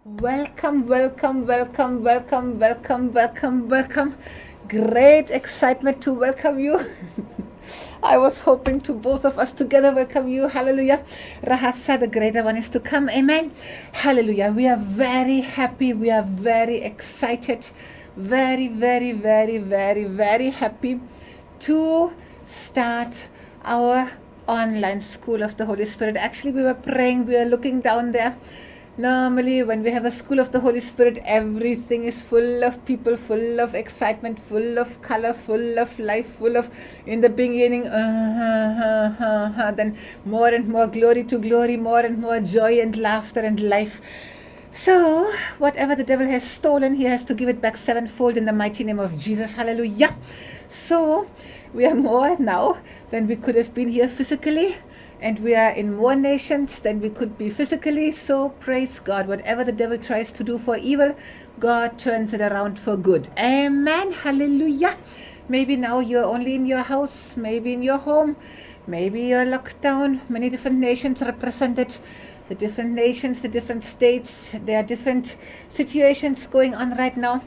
Welcome, welcome, welcome, welcome, welcome, welcome, welcome. Great excitement to welcome you. I was hoping to both of us together welcome you. Hallelujah. Rahasa, the greater one, is to come. Amen. Hallelujah. We are very happy. We are very excited. Very, very, very, very, very happy to start our online school of the Holy Spirit. Actually, we were praying, we were looking down there. Normally, when we have a school of the Holy Spirit, everything is full of people, full of excitement, full of color, full of life, full of, in the beginning, then more and more glory to glory, more and more joy and laughter and life. So, whatever the devil has stolen, he has to give it back sevenfold in the mighty name of Jesus. Hallelujah. So, we are more now than we could have been here physically, and we are in more nations than we could be physically. So, praise God. Whatever the devil tries to do for evil, God turns it around for good. Amen. Hallelujah. Maybe now you're only in your house, maybe in your home, maybe you're locked down. Many different nations represented. The different nations, the different states, there are different situations going on right now.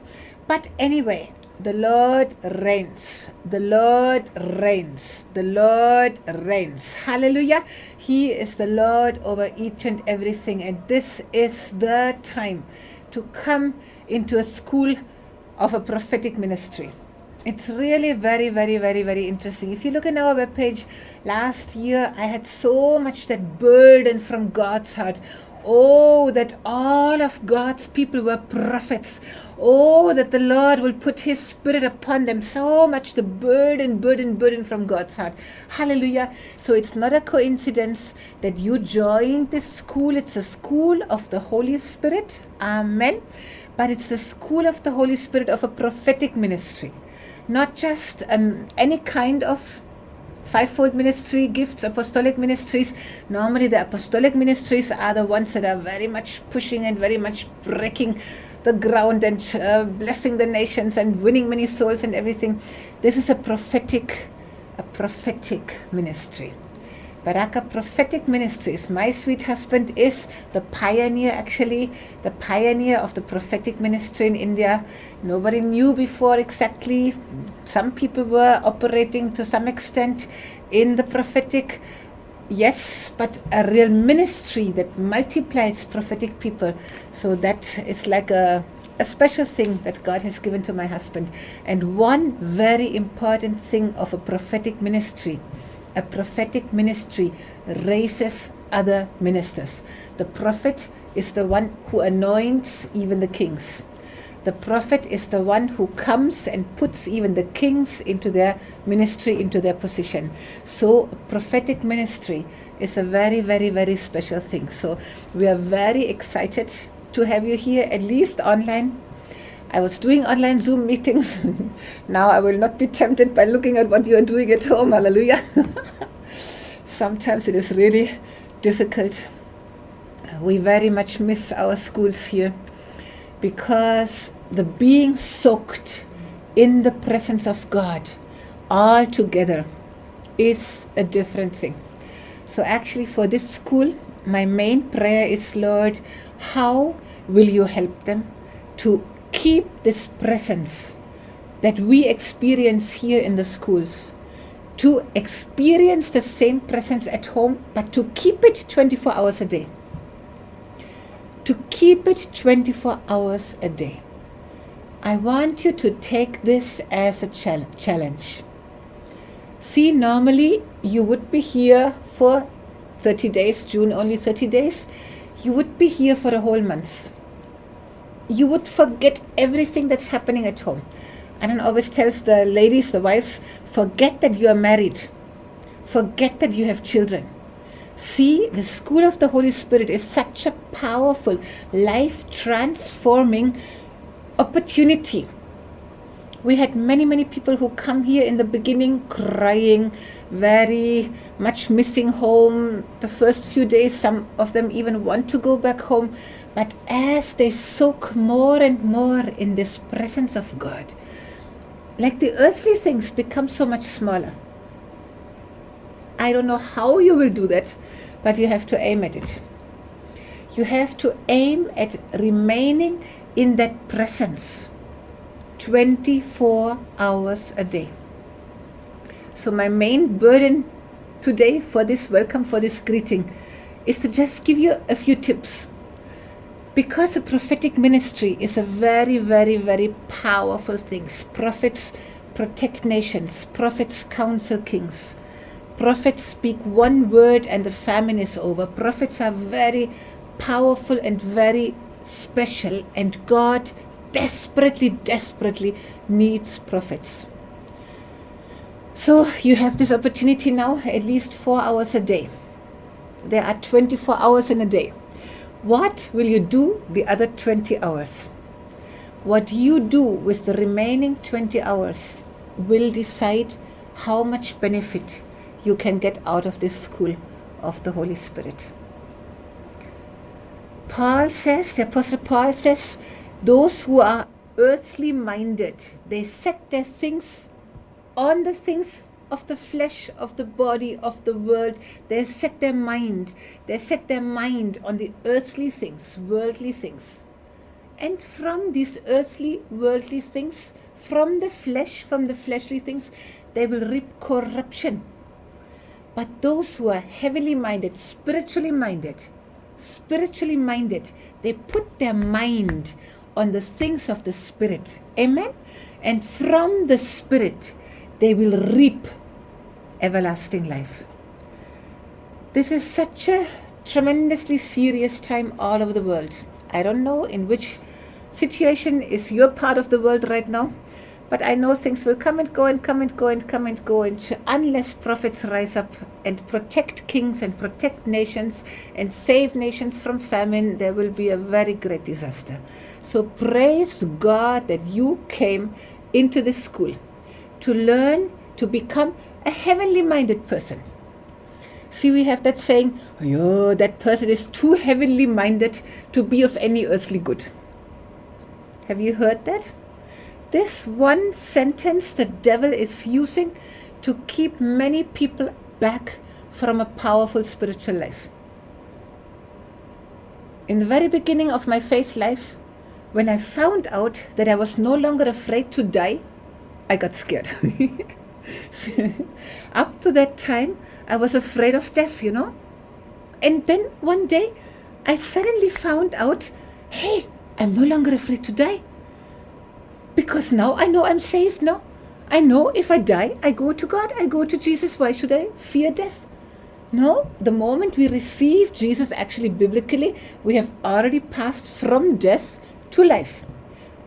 But anyway, the Lord reigns. The Lord reigns. The Lord reigns. Hallelujah. He is the Lord over each and everything. And this is the time to come into a school of a prophetic ministry. It's really very, very, very, very interesting. If you look in our webpage, last year I had so much that burden from God's heart. Oh, that all of God's people were prophets. Oh, that the Lord will put His Spirit upon them. So much the burden from God's heart. Hallelujah. So it's not a coincidence that you joined this school. It's a school of the Holy Spirit. Amen. But it's the school of the Holy Spirit of a prophetic ministry. Not just any kind of fivefold ministry, gifts, apostolic ministries. Normally the apostolic ministries are the ones that are very much pushing and very much breaking the ground and blessing the nations and winning many souls and everything. This is a prophetic ministry. Baraka Prophetic Ministries. My sweet husband is the pioneer, actually, the pioneer of the prophetic ministry in India. Nobody knew before exactly. Some people were operating to some extent in the prophetic, yes, but a real ministry that multiplies prophetic people. So that is like a special thing that God has given to my husband. And one very important thing of a prophetic ministry raises other ministers. The prophet is the one who anoints even the kings. The prophet is the one who comes and puts even the kings into their ministry, into their position. So prophetic ministry is a very, very, very special thing. So we are very excited to have you here, at least online. I was doing online Zoom meetings. Now I will not be tempted by looking at what you are doing at home. Hallelujah. Sometimes it is really difficult. We very much miss our schools here because the being soaked in the presence of God all together is a different thing. So actually for this school, my main prayer is, Lord, how will you help them to keep this presence that we experience here in the schools, to experience the same presence at home, but to keep it 24 hours a day. To keep it 24 hours a day. I want you to take this as a challenge. See, normally you would be here for 30 days, June only 30 days. You would be here for a whole month. You would forget everything that's happening at home. Anand always tells the ladies, the wives, forget that you are married. Forget that you have children. See, the school of the Holy Spirit is such a powerful, life-transforming opportunity. We had many, many people who come here in the beginning crying, very much missing home. The first few days, some of them even want to go back home. But as they soak more and more in this presence of God, like the earthly things become so much smaller. I don't know how you will do that, but you have to aim at it. You have to aim at remaining in that presence 24 hours a day. So my main burden today for this welcome, for this greeting, is to just give you a few tips. Because a prophetic ministry is a very, very, very powerful thing. Prophets protect nations. Prophets counsel kings. Prophets speak one word and the famine is over. Prophets are very powerful and very special, and God desperately, desperately needs prophets. So you have this opportunity now, at least 4 hours a day. There are 24 hours in a day. What will you do the other 20 hours? What you do with the remaining 20 hours will decide how much benefit you can get out of this school of the Holy Spirit. Paul says, the Apostle Paul says, those who are earthly minded, they set their things on the things of the flesh, of the body, of the world. They set their mind. They set their mind on the earthly things, worldly things. And from these earthly, worldly things, from the flesh, from the fleshly things, they will reap corruption. But those who are heavenly minded, spiritually minded, they put their mind on the things of the Spirit. Amen? And from the Spirit, they will reap everlasting life. This is such a tremendously serious time all over the world. I don't know in which situation is your part of the world right now, but I know things will come and go and come and go and come and go, and unless prophets rise up and protect kings and protect nations and save nations from famine, there will be a very great disaster. So praise God that you came into this school to learn to become a heavenly minded person. See, we have that saying, oh, that person is too heavenly minded to be of any earthly good. Have you heard that? This one sentence the devil is using to keep many people back from a powerful spiritual life. In the very beginning of my faith life, when I found out that I was no longer afraid to die, I got scared. Up to that time, I was afraid of death, And then one day, I suddenly found out, hey, I'm no longer afraid to die. Because now I know I'm saved now. I know if I die, I go to God, I go to Jesus. Why should I fear death? No, the moment we receive Jesus, actually biblically, we have already passed from death to life.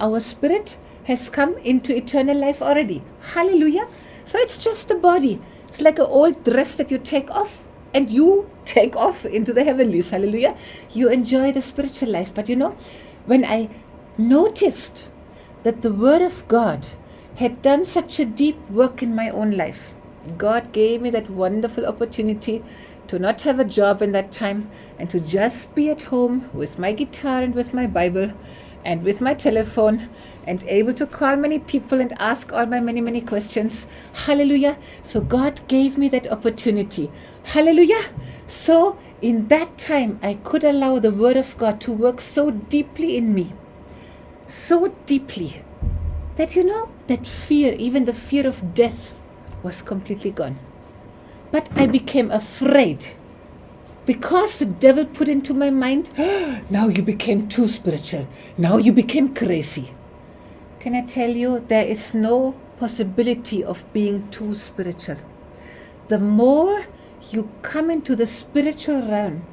Our spirit has come into eternal life already. Hallelujah. So it's just the body. It's like an old dress that you take off and you take off into the heavenlies. Hallelujah. You enjoy the spiritual life. But when I noticed that the Word of God had done such a deep work in my own life, God gave me that wonderful opportunity to not have a job in that time and to just be at home with my guitar and with my Bible and with my telephone and able to call many people and ask all my many, many questions. Hallelujah. So God gave me that opportunity. Hallelujah. So in that time, I could allow the Word of God to work so deeply in me. So deeply that that fear, even the fear of death, was completely gone. But I became afraid because the devil put into my mind, now you became too spiritual. Now you became crazy. Can I tell you, there is no possibility of being too spiritual. The more you come into the spiritual realm,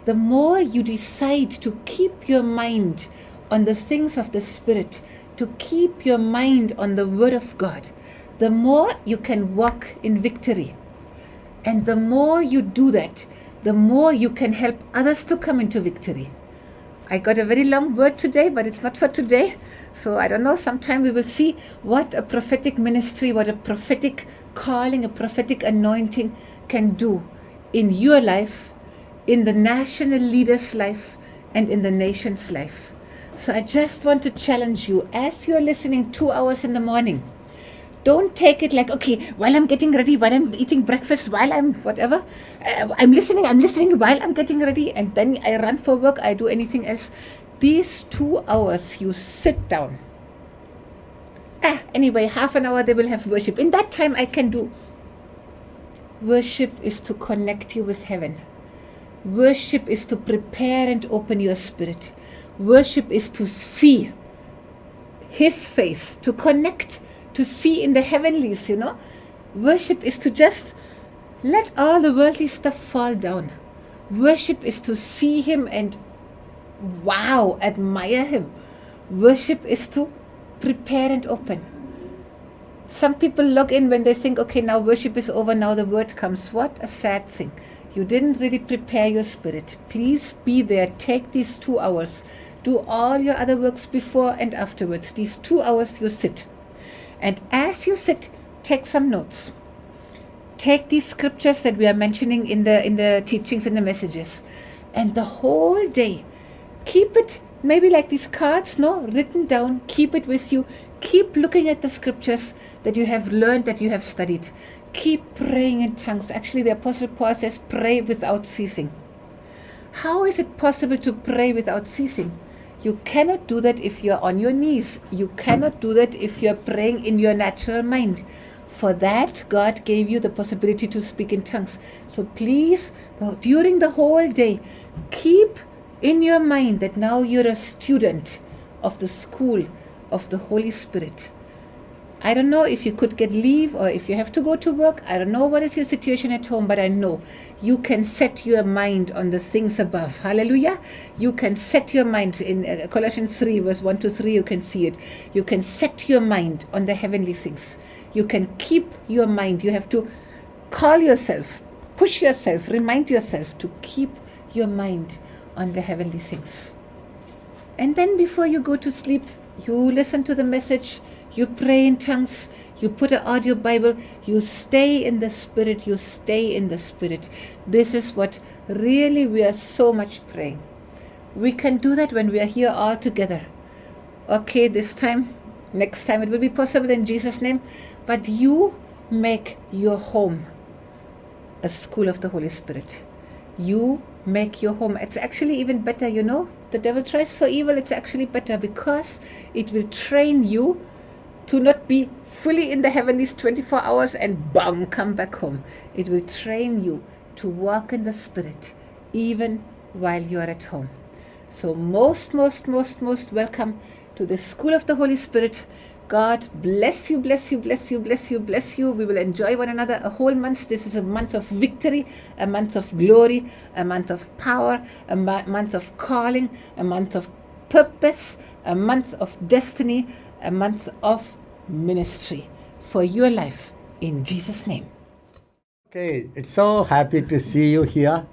the more you decide to keep your mind on the things of the Spirit, to keep your mind on the Word of God, the more you can walk in victory. And the more you do that, the more you can help others to come into victory. I got a very long word today, but it's not for today. So I don't know, sometime we will see what a prophetic ministry, what a prophetic calling, a prophetic anointing can do in your life, in the national leader's life, and in the nation's life. So I just want to challenge you, as you're listening 2 hours in the morning, Don't take it like, okay, while I'm getting ready, while I'm eating breakfast, while I'm whatever, I'm listening while I'm getting ready, and then I run for work, I do anything else. These 2 hours, you sit down. Anyway, half an hour they will have worship. In that time, I can do. Worship is to connect you with heaven. Worship is to prepare and open your spirit. Worship is to see His face, to connect, to see in the heavenlies, Worship is to just let all the worldly stuff fall down. Worship is to see Him and wow, admire Him. Worship is to prepare and open. Some people log in when they think, okay, now worship is over, now the word comes. What a sad thing. You didn't really prepare your spirit. Please be there. Take these 2 hours. Do all your other works before and afterwards. These 2 hours you sit. And as you sit, take some notes. Take these scriptures that we are mentioning in the teachings and the messages. And the whole day, keep it maybe like these cards, written down. Keep it with you. Keep looking at the scriptures that you have learned, that you have studied. Keep praying in tongues. Actually, the Apostle Paul says, pray without ceasing. How is it possible to pray without ceasing? You cannot do that if you're on your knees. You cannot do that if you're praying in your natural mind. For that, God gave you the possibility to speak in tongues. So please, during the whole day, keep in your mind that now you're a student of the school of the Holy Spirit. I don't know if you could get leave or if you have to go to work. I don't know what is your situation at home, but I know you can set your mind on the things above. Hallelujah. You can set your mind in Colossians 3 verse 1 to 3. You can see it. You can set your mind on the heavenly things. You can keep your mind. You have to call yourself, push yourself, remind yourself to keep your mind on the heavenly things. And then before you go to sleep, you listen to the message, you pray in tongues, you put an audio Bible, you stay in the Spirit, you stay in the Spirit. This is what really we are so much praying. We can do that when we are here all together. Okay, this time, next time it will be possible in Jesus' name, but you make your home a school of the Holy Spirit. You make your home. It's actually even better, The devil tries for evil. It's actually better because it will train you to not be fully in the heavenlies 24 hours and bang, come back home. It will train you to walk in the Spirit even while you are at home. So most welcome to the School of the Holy Spirit. God bless you, bless you, bless you, bless you, bless you. We will enjoy one another a whole month. This is a month of victory, a month of glory, a month of power, a month of calling, a month of purpose, a month of destiny, a month of ministry for your life in Jesus' name. Okay, it's so happy to see you here.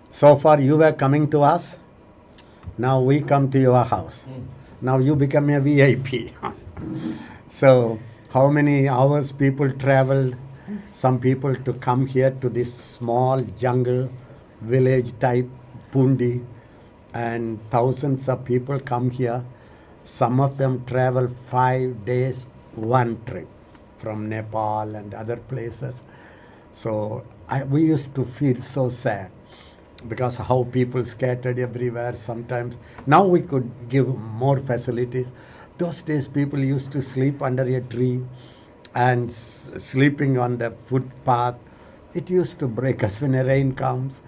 So far you were coming to us. Now we come to your house. Now you become a VIP. So how many hours people traveled, some people to come here to this small jungle, village type, Pundi, and thousands of people come here. Some of them travel 5 days, one trip from Nepal and other places. So we used to feel so sad because how people scattered everywhere sometimes. Now we could give more facilities. Those days people used to sleep under a tree and sleeping on the footpath. It used to break us when the rain comes.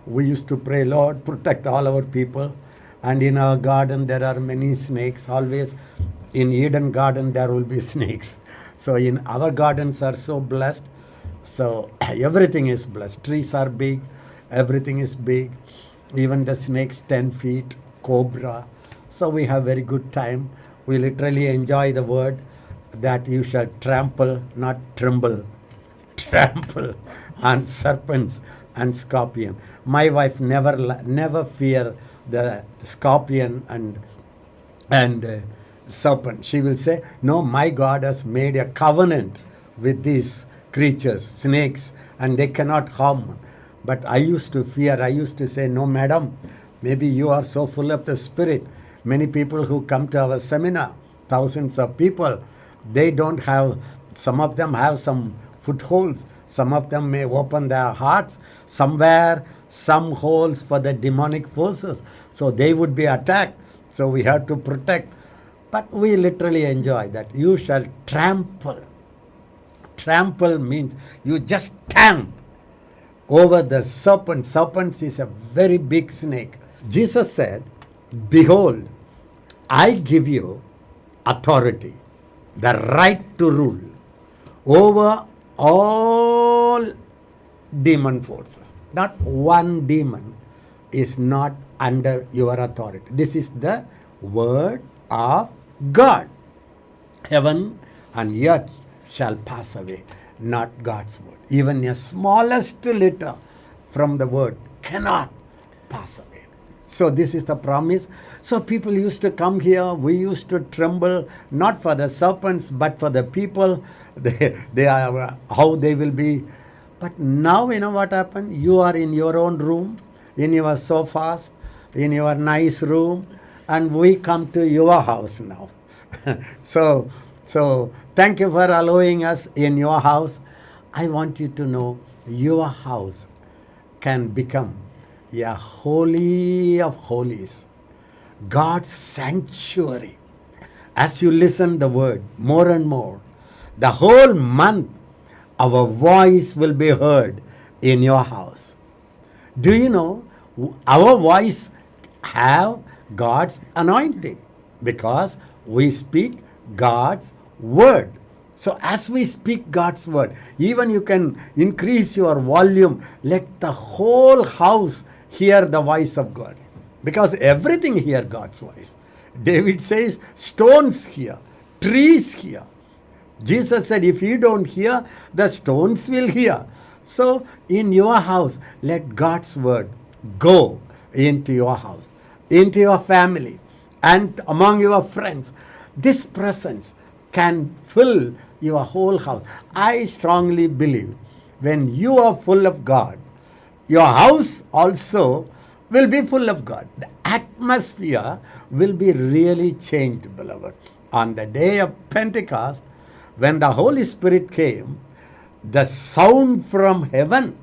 We used to pray, Lord, protect all our people. And in our garden there are many snakes. Always in Eden garden there will be snakes. So in our gardens are so blessed. So everything is blessed. Trees are big. Everything is big. Even the snakes 10 feet, cobra. So we have very good time. We literally enjoy the word that you shall trample, not tremble. Trample on serpents and scorpion. My wife never fear the scorpion and serpent. She will say, no, my God has made a covenant with these creatures, snakes, and they cannot harm. But I used to fear. I used to say, no, madam, maybe you are so full of the Spirit. Many people who come to our seminar, thousands of people, They don't have, some of them have some footholds. Some of them may open their hearts. Somewhere, some holes for the demonic forces. So they would be attacked. So we have to protect. But we literally enjoy that. You shall trample. Trample means you just stamp over the serpent. Serpent is a very big snake. Jesus said, behold, I give you authority, the right to rule over all demon forces. Not one demon is not under your authority. This is the word of God. Heaven and earth shall pass away, not God's word. Even a smallest letter from the word cannot pass away. So this is the promise. So people used to come here. We used to tremble, not for the serpents, but for the people. They are how they will be. But now you know what happened? You are in your own room, in your sofas, in your nice room, and we come to your house now. So thank you for allowing us in your house. I want you to know your house can become a holy of holies, God's sanctuary. As you listen the word more and more, the whole month our voice will be heard in your house. Do you know our voice have God's anointing because we speak God's word. So as we speak God's word, even you can increase your volume, let the whole house hear the voice of God. Because everything hear God's voice. David says, stones hear, trees hear. Jesus said, if you don't hear, the stones will hear. So in your house, let God's word go into your house, into your family, and among your friends. This presence can fill your whole house. I strongly believe when you are full of God, your house also will be full of God. The atmosphere will be really changed, beloved. On the day of Pentecost, when the Holy Spirit came, the sound from heaven,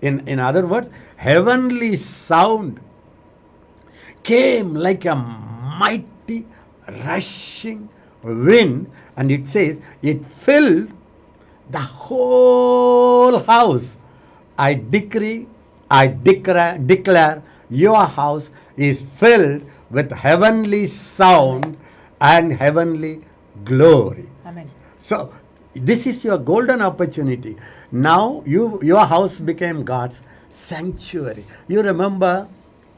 in other words, heavenly sound, came like a mighty rushing wind, and it says it filled the whole house. I decree, I declare your house is filled with heavenly sound and heavenly glory. Amen. So this is your golden opportunity. Now your house became God's sanctuary. You remember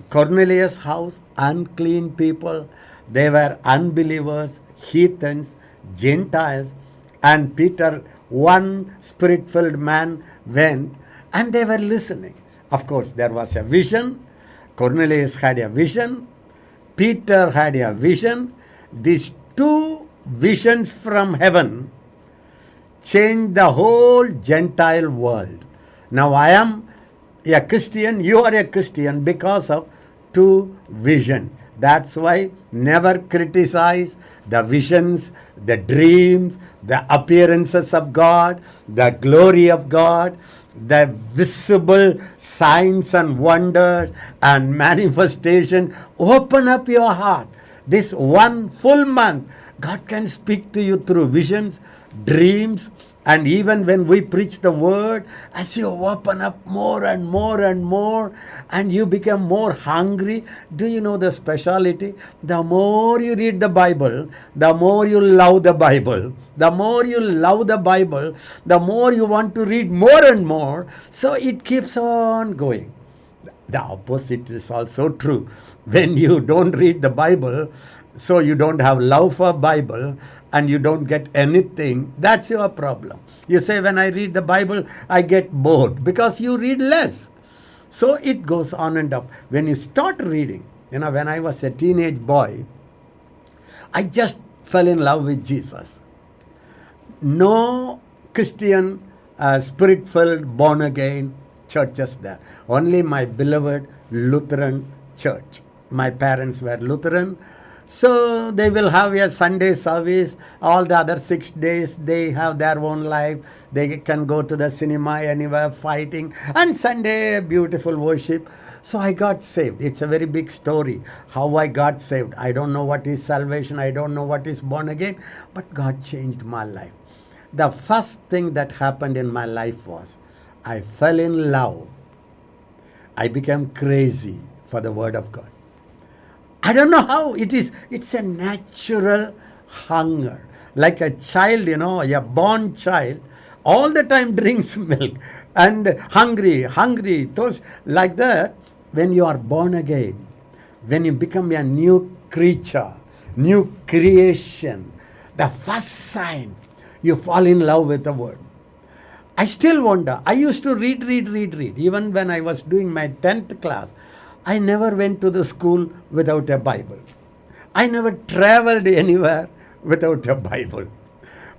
Cornelius' house, unclean people. They were unbelievers, heathens, Gentiles. And Peter, one spirit-filled man, went and they were listening. Of course, there was a vision. Cornelius had a vision. Peter had a vision. These two visions from heaven changed the whole Gentile world. Now I am a Christian, you are a Christian because of two visions. That's why never criticize the visions, the dreams, the appearances of God, the glory of God, the visible signs and wonders and manifestation. Open up your heart. This one full month, God can speak to you through visions, dreams, and even when we preach the word, as you open up more and more and more, and you become more hungry, do you know the speciality? The more you read the Bible, the more you love the Bible. The more you love the Bible, the more you want to read more and more. So it keeps on going. The opposite is also true. When you don't read the Bible, so you don't have love for Bible and you don't get anything, that's your problem. You say, when I read the Bible, I get bored because you read less. So it goes on and up. When you start reading, when I was a teenage boy, I just fell in love with Jesus. No Christian, spirit-filled, born-again churches there. Only my beloved Lutheran church. My parents were Lutheran. So they will have a Sunday service. All the other 6 days, they have their own life. They can go to the cinema anywhere, fighting. And Sunday, beautiful worship. So I got saved. It's a very big story how I got saved. I don't know what is salvation. I don't know what is born again. But God changed my life. The first thing that happened in my life was I fell in love. I became crazy for the Word of God. I don't know how it is. It's a natural hunger. Like a child, a born child, all the time drinks milk and hungry, those like that. When you are born again, when you become a new creature, new creation, the first sign, you fall in love with the Word. I still wonder. I used to read. Even when I was doing my 10th class, I never went to the school without a Bible. I never traveled anywhere without a Bible.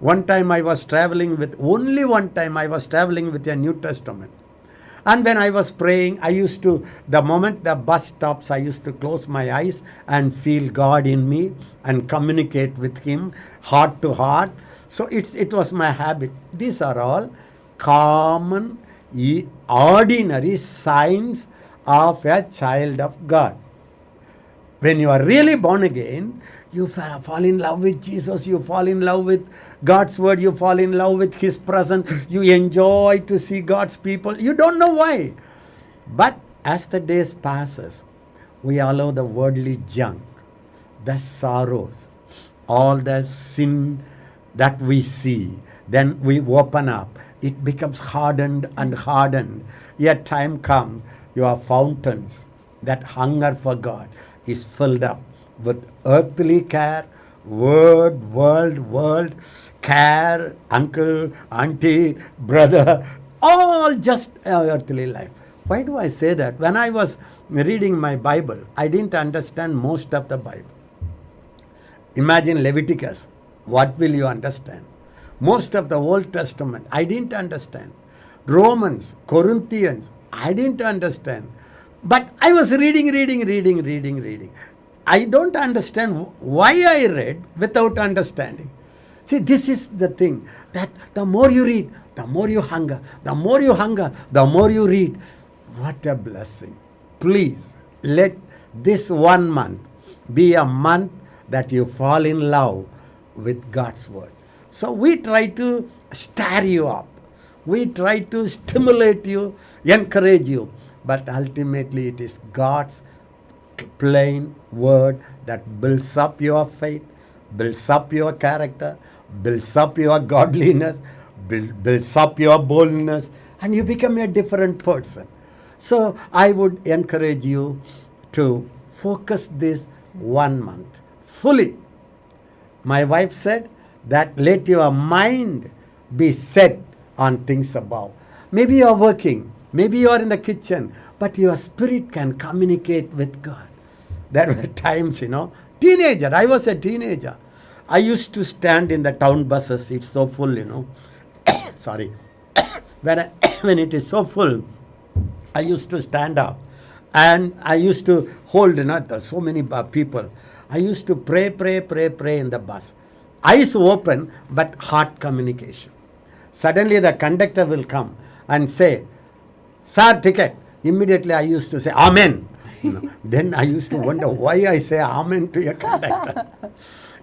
One time I was traveling with a New Testament. And when I was praying, the moment the bus stops, I used to close my eyes and feel God in me and communicate with Him heart to heart. So it was my habit. These are all common, ordinary signs of a child of God. When you are really born again, you fall in love with Jesus, you fall in love with God's Word, you fall in love with His presence, you enjoy to see God's people. You don't know why. But as the days passes, we allow the worldly junk, the sorrows, all the sin that we see, then we open up. It becomes hardened and hardened. Yet time comes, your fountains, that hunger for God, is filled up with earthly care, world, care, uncle, auntie, brother, all just earthly life. Why do I say that? When I was reading my Bible, I didn't understand most of the Bible. Imagine Leviticus. What will you understand? Most of the Old Testament, I didn't understand. Romans, Corinthians, I didn't understand. But I was reading. I don't understand why I read without understanding. See, this is the thing, that the more you read, the more you hunger. The more you hunger, the more you read. What a blessing. Please, let this 1 month be a month that you fall in love with God's Word. So we try to stir you up. We try to stimulate you, encourage you. But ultimately it is God's plain Word that builds up your faith, builds up your character, builds up your godliness, builds up your boldness, and you become a different person. So I would encourage you to focus this 1 month fully. My wife said that let your mind be set on things above. Maybe you are working, maybe you are in the kitchen, but your spirit can communicate with God. There were times, teenager, I was a teenager. I used to stand in the town buses, it's so full, sorry. When it is so full, I used to stand up and I used to hold, there's so many people. I used to pray in the bus. Eyes open, but heart communication. Suddenly the conductor will come and say, "Sir, ticket." Immediately I used to say, "Amen." Then I used to wonder why I say amen to a conductor.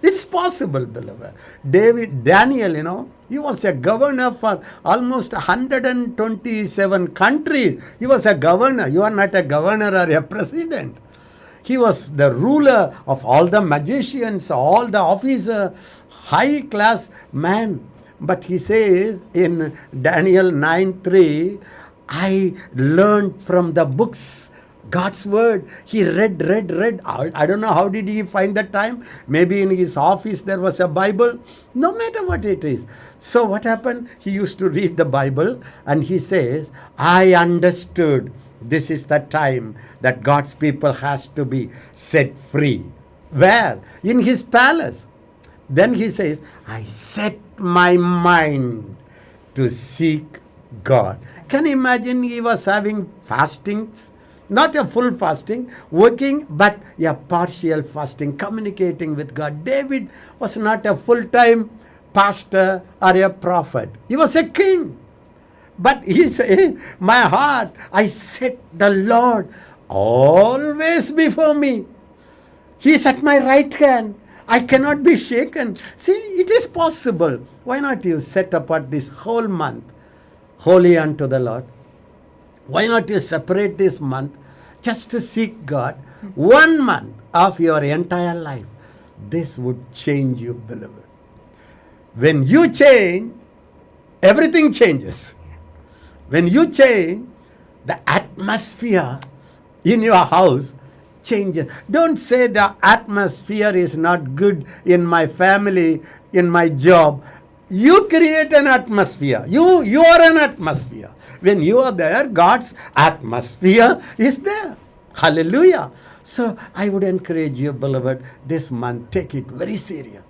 It's possible, beloved. Daniel, he was a governor for almost 127 countries. He was a governor. You are not a governor or a president. He was the ruler of all the magicians, all the officers, high class man. But he says in Daniel 9:3, I learned from the books, God's word. He read. I don't know how did he find the time. Maybe in his office there was a Bible. No matter what it is. So what happened? He used to read the Bible and he says, I understood this is the time that God's people has to be set free. Where? In his palace. Then he says, I set my mind to seek God. Can you imagine he was having fastings Not a full fasting, working, but a partial fasting, communicating with God. David was not a full-time pastor or a prophet. He was a king. But he said, my heart, I set the Lord always before me. He is at my right hand. I cannot be shaken. See, it is possible. Why not you set apart this whole month holy unto the Lord? Why not you separate this month just to seek God? 1 month of your entire life. This would change you, beloved. When you change, everything changes. When you change, the atmosphere in your house changes. Don't say the atmosphere is not good in my family, in my job. You create an atmosphere. You are an atmosphere. When you are there, God's atmosphere is there. Hallelujah. So I would encourage you, beloved, this month, take it very serious.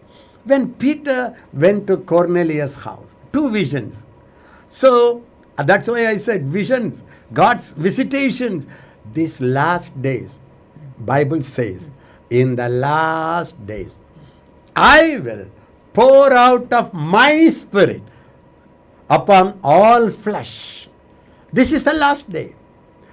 When Peter went to Cornelius' house, 2 visions. So that's why I said visions, God's visitations. These last days, Bible says, in the last days, I will pour out of my spirit upon all flesh. This is the last day.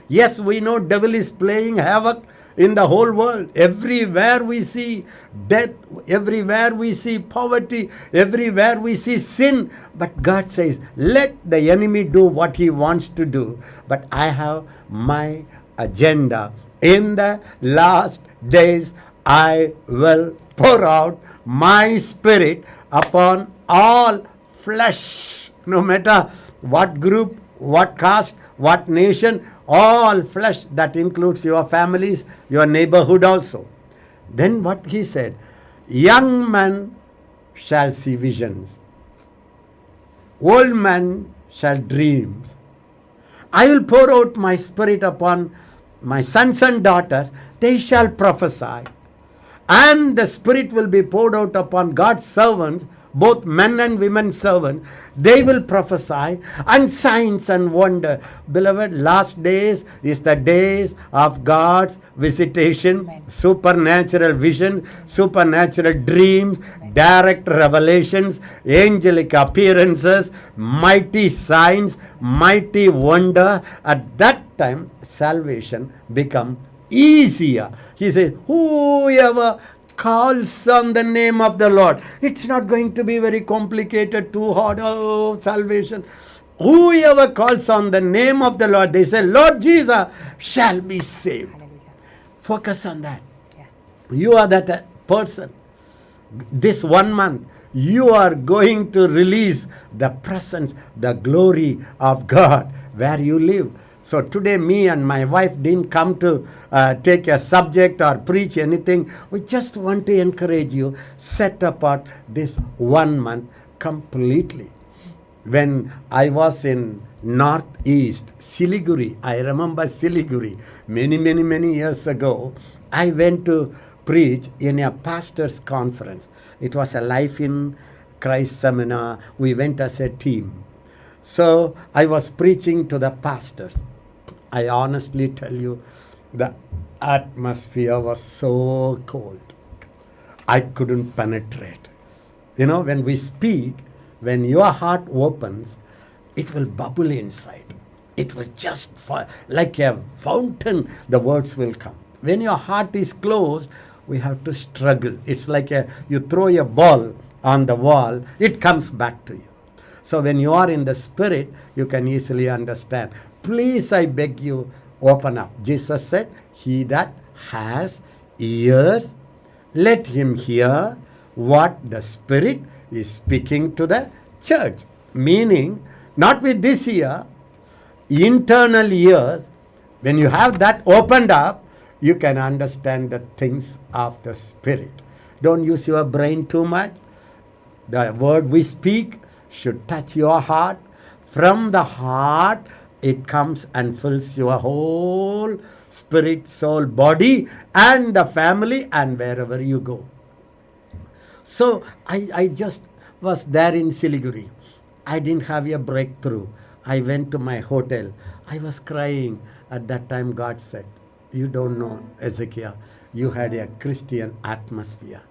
Yes, we know devil is playing havoc in the whole world. Everywhere we see death, everywhere we see poverty, everywhere we see sin. But God says, let the enemy do what he wants to do. But I have my agenda. In the last days, I will pour out my spirit upon all flesh. No matter what group, what caste, what nation, all flesh. That includes your families, your neighborhood also. Then what he said, young men shall see visions, old men shall dream. I will pour out my spirit upon my sons and daughters, they shall prophesy. And the spirit will be poured out upon God's servants, both men and women servants. They will prophesy, and signs and wonder. Beloved, last days is the days of God's visitation. Amen. Supernatural visions, supernatural dreams, direct revelations, angelic appearances, mighty signs, mighty wonder. At that time, salvation become easier. He says, whoever calls on the name of the Lord, it's not going to be very complicated, too hard. Oh, salvation. Whoever calls on the name of the Lord, they say, Lord Jesus shall be saved. Hallelujah. Focus on that. Yeah. You are that person. This 1 month, you are going to release the presence, the glory of God where you live. So today, me and my wife didn't come to take a subject or preach anything. We just want to encourage you, set apart this 1 month completely. When I was in Northeast, Siliguri, I remember Siliguri, many years ago, I went to preach in a pastor's conference. It was a Life in Christ seminar. We went as a team. So I was preaching to the pastors. I honestly tell you, the atmosphere was so cold. I couldn't penetrate. You know, when we speak, when your heart opens, it will bubble inside. It will just, like a fountain, the words will come. When your heart is closed, we have to struggle. It's like you throw a ball on the wall, it comes back to you. So when you are in the spirit, you can easily understand. Please, I beg you, open up. Jesus said, he that has ears, let him hear what the Spirit is speaking to the church. Meaning, not with this ear, internal ears, when you have that opened up, you can understand the things of the Spirit. Don't use your brain too much. The word we speak should touch your heart. From the heart, it comes and fills your whole spirit, soul, body, and the family, and wherever you go. So I just was there in Siliguri. I didn't have a breakthrough. I went to my hotel. I was crying. At that time, God said, "You don't know, Ezekiel. You had a Christian atmosphere.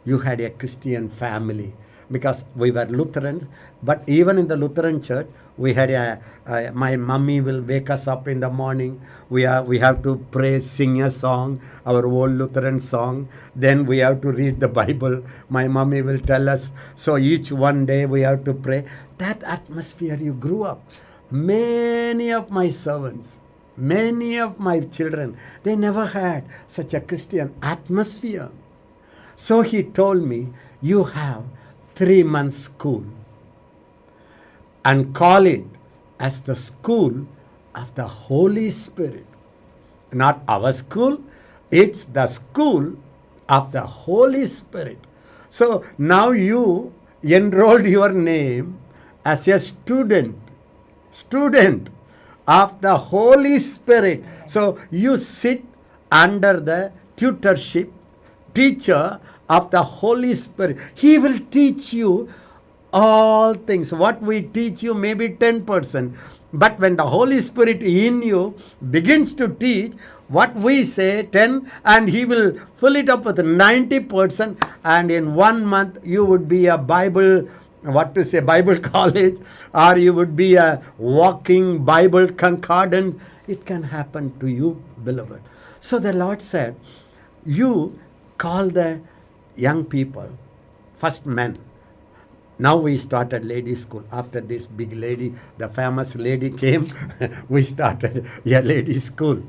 You had a Christian family." Because we were Lutherans, but even in the Lutheran church, we had my mummy will wake us up in the morning. We have to pray, sing a song, our old Lutheran song. Then we have to read the Bible. My mummy will tell us. So each one day we have to pray. That atmosphere you grew up. Many of my servants, many of my children, they never had such a Christian atmosphere. So he told me, you have 3 months school and call it as the school of the Holy Spirit. Not our school, it's the school of the Holy Spirit. So now you enrolled your name as a student of the Holy Spirit. So you sit under the tutorship, teacher of the Holy Spirit. He will teach you all things. What we teach you maybe 10%. But when the Holy Spirit in you begins to teach, what we say 10, and he will fill it up with 90%, and in 1 month you would be a Bible college, or you would be a walking Bible concordance. It can happen to you, beloved. So the Lord said, you call the young people, first men. Now we started ladies' school. After this big lady, the famous lady came, we started a ladies' school.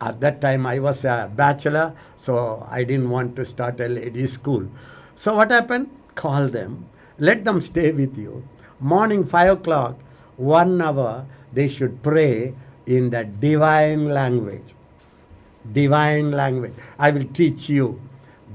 At that time I was a bachelor, so I didn't want to start a ladies' school. So what happened? Call them. Let them stay with you. Morning 5 o'clock, 1 hour, they should pray in the divine language. Divine language. I will teach you.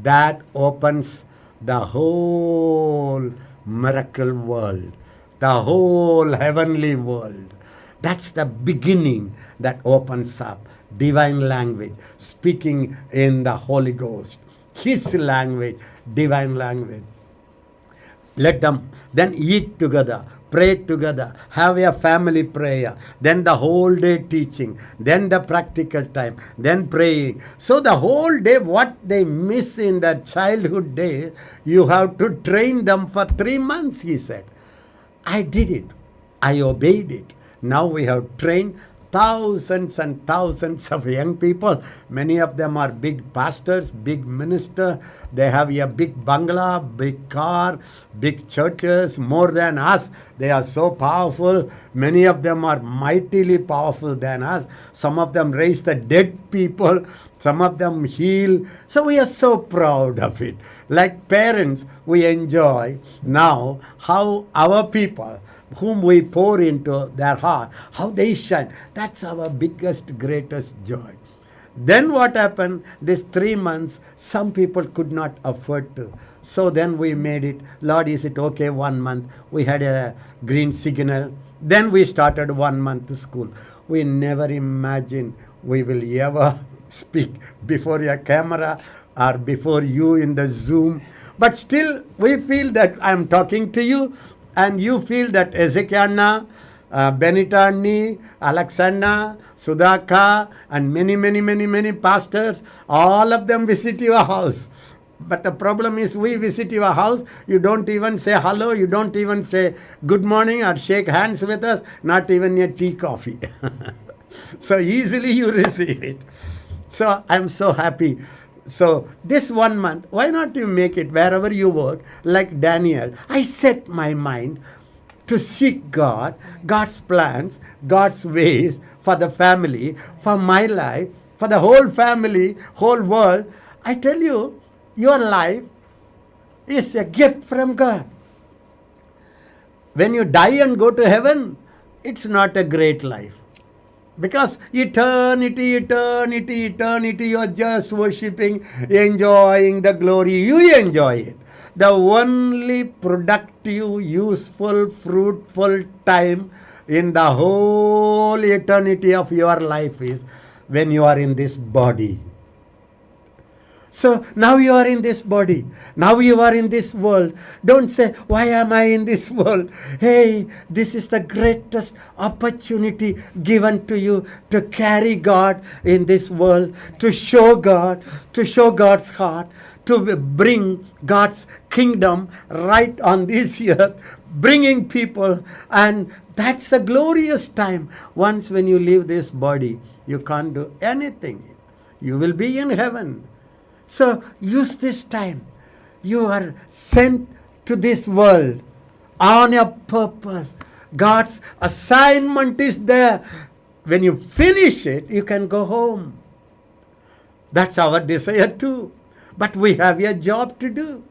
That opens the whole miracle world, the whole heavenly world. That's the beginning that opens up. Divine language, speaking in the Holy Ghost. His language, divine language. Let them then eat together, pray together, have a family prayer, then the whole day teaching, then the practical time, then praying. So the whole day, what they miss in their childhood days, you have to train them for 3 months, he said. I did it. I obeyed it. Now we have trained thousands and thousands of young people. Many of them are big pastors, big ministers. They have a big bungalow, big car, big churches, more than us. They are so powerful. Many of them are mightily powerful than us. Some of them raise the dead people. Some of them heal. So we are so proud of it. Like parents, we enjoy now how our people, whom we pour into their heart, how they shine. That's our biggest, greatest joy. Then what happened? These 3 months, some people could not afford to. So then we made it, Lord, is it okay 1 month? We had a green signal. Then we started 1 month school. We never imagined we will ever speak before a camera or before you in the Zoom. But still, we feel that I'm talking to you, and you feel that Ezekiel, Benitani, Alexandra, Sudhaka, and many pastors, all of them visit your house. But the problem is, we visit your house, you don't even say hello, you don't even say good morning or shake hands with us, not even a tea, coffee. So easily you receive it. So I'm so happy. So this 1 month, why not you make it wherever you work, like Daniel? I set my mind to seek God, God's plans, God's ways for the family, for my life, for the whole family, whole world. I tell you, your life is a gift from God. When you die and go to heaven, it's not a great life. Because eternity, you are just worshipping, enjoying the glory. You enjoy it. The only productive, useful, fruitful time in the whole eternity of your life is when you are in this body. So now you are in this body. Now you are in this world. Don't say, why am I in this world? Hey, this is the greatest opportunity given to you to carry God in this world, to show God, to show God's heart, to bring God's kingdom right on this earth, bringing people. And that's the glorious time. Once when you leave this body, you can't do anything. You will be in heaven. So use this time. You are sent to this world on a purpose. God's assignment is there. When you finish it, you can go home. That's our desire too. But we have a job to do.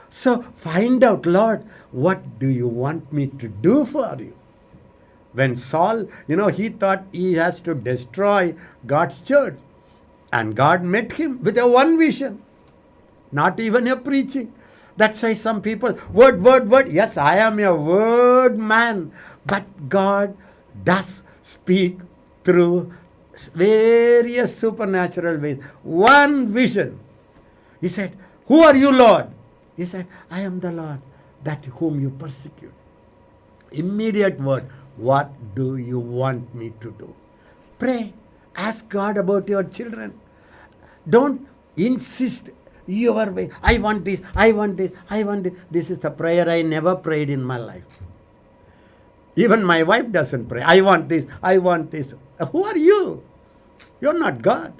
So find out, Lord, what do you want me to do for you? When Saul, he thought he has to destroy God's church. And God met him with a one vision. Not even a preaching. That's why some people, word. Yes, I am a word man. But God does speak through various supernatural ways. One vision. He said, who are you, Lord? He said, I am the Lord, that whom you persecute. Immediate word. What do you want me to do? Pray. Ask God about your children. Don't insist your way. I want this, I want this, I want this. This is the prayer I never prayed in my life. Even my wife doesn't pray. I want this, I want this. Who are you? You're not God.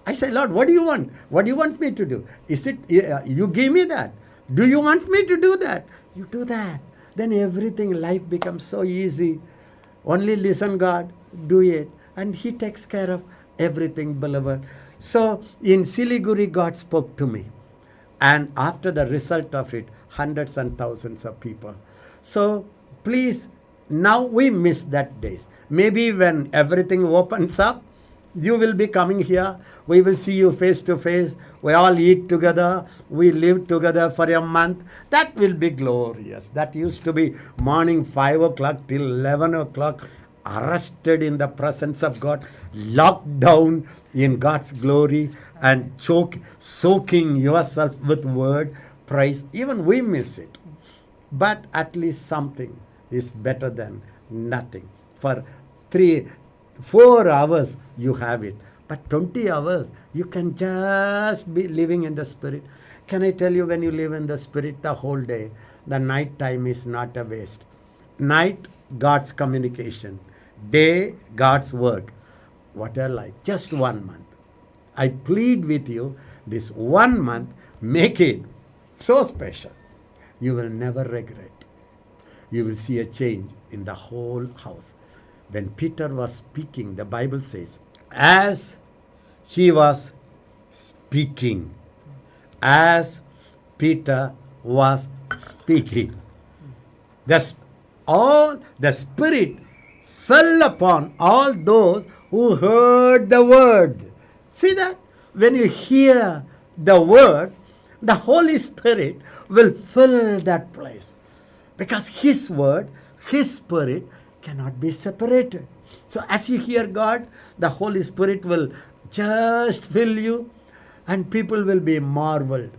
I say, Lord, what do you want? What do you want me to do? Is it, you give me that. Do you want me to do that? You do that. Then everything, life becomes so easy. Only listen, God, do it. And He takes care of everything, beloved. So in Siliguri, God spoke to me. And after the result of it, hundreds and thousands of people. So please, now we miss that days. Maybe when everything opens up, you will be coming here. We will see you face to face. We all eat together. We live together for a month. That will be glorious. That used to be morning 5 o'clock till 11 o'clock. Arrested in the presence of God, locked down in God's glory and soaking yourself with word, praise. Even we miss it. But at least something is better than nothing. For 4 hours you have it. But 20 hours you can just be living in the Spirit. Can I tell you, when you live in the Spirit the whole day, the night time is not a waste. Night, God's communication. Day, God's work. What a life. Just 1 month. I plead with you, this 1 month, make it so special. You will never regret. You will see a change in the whole house. When Peter was speaking, the Bible says, as he was speaking, as Peter was speaking, the Spirit fell upon all those who heard the word. See that? When you hear the word, the Holy Spirit will fill that place. Because His word, His Spirit cannot be separated. So as you hear God, the Holy Spirit will just fill you and people will be marveled.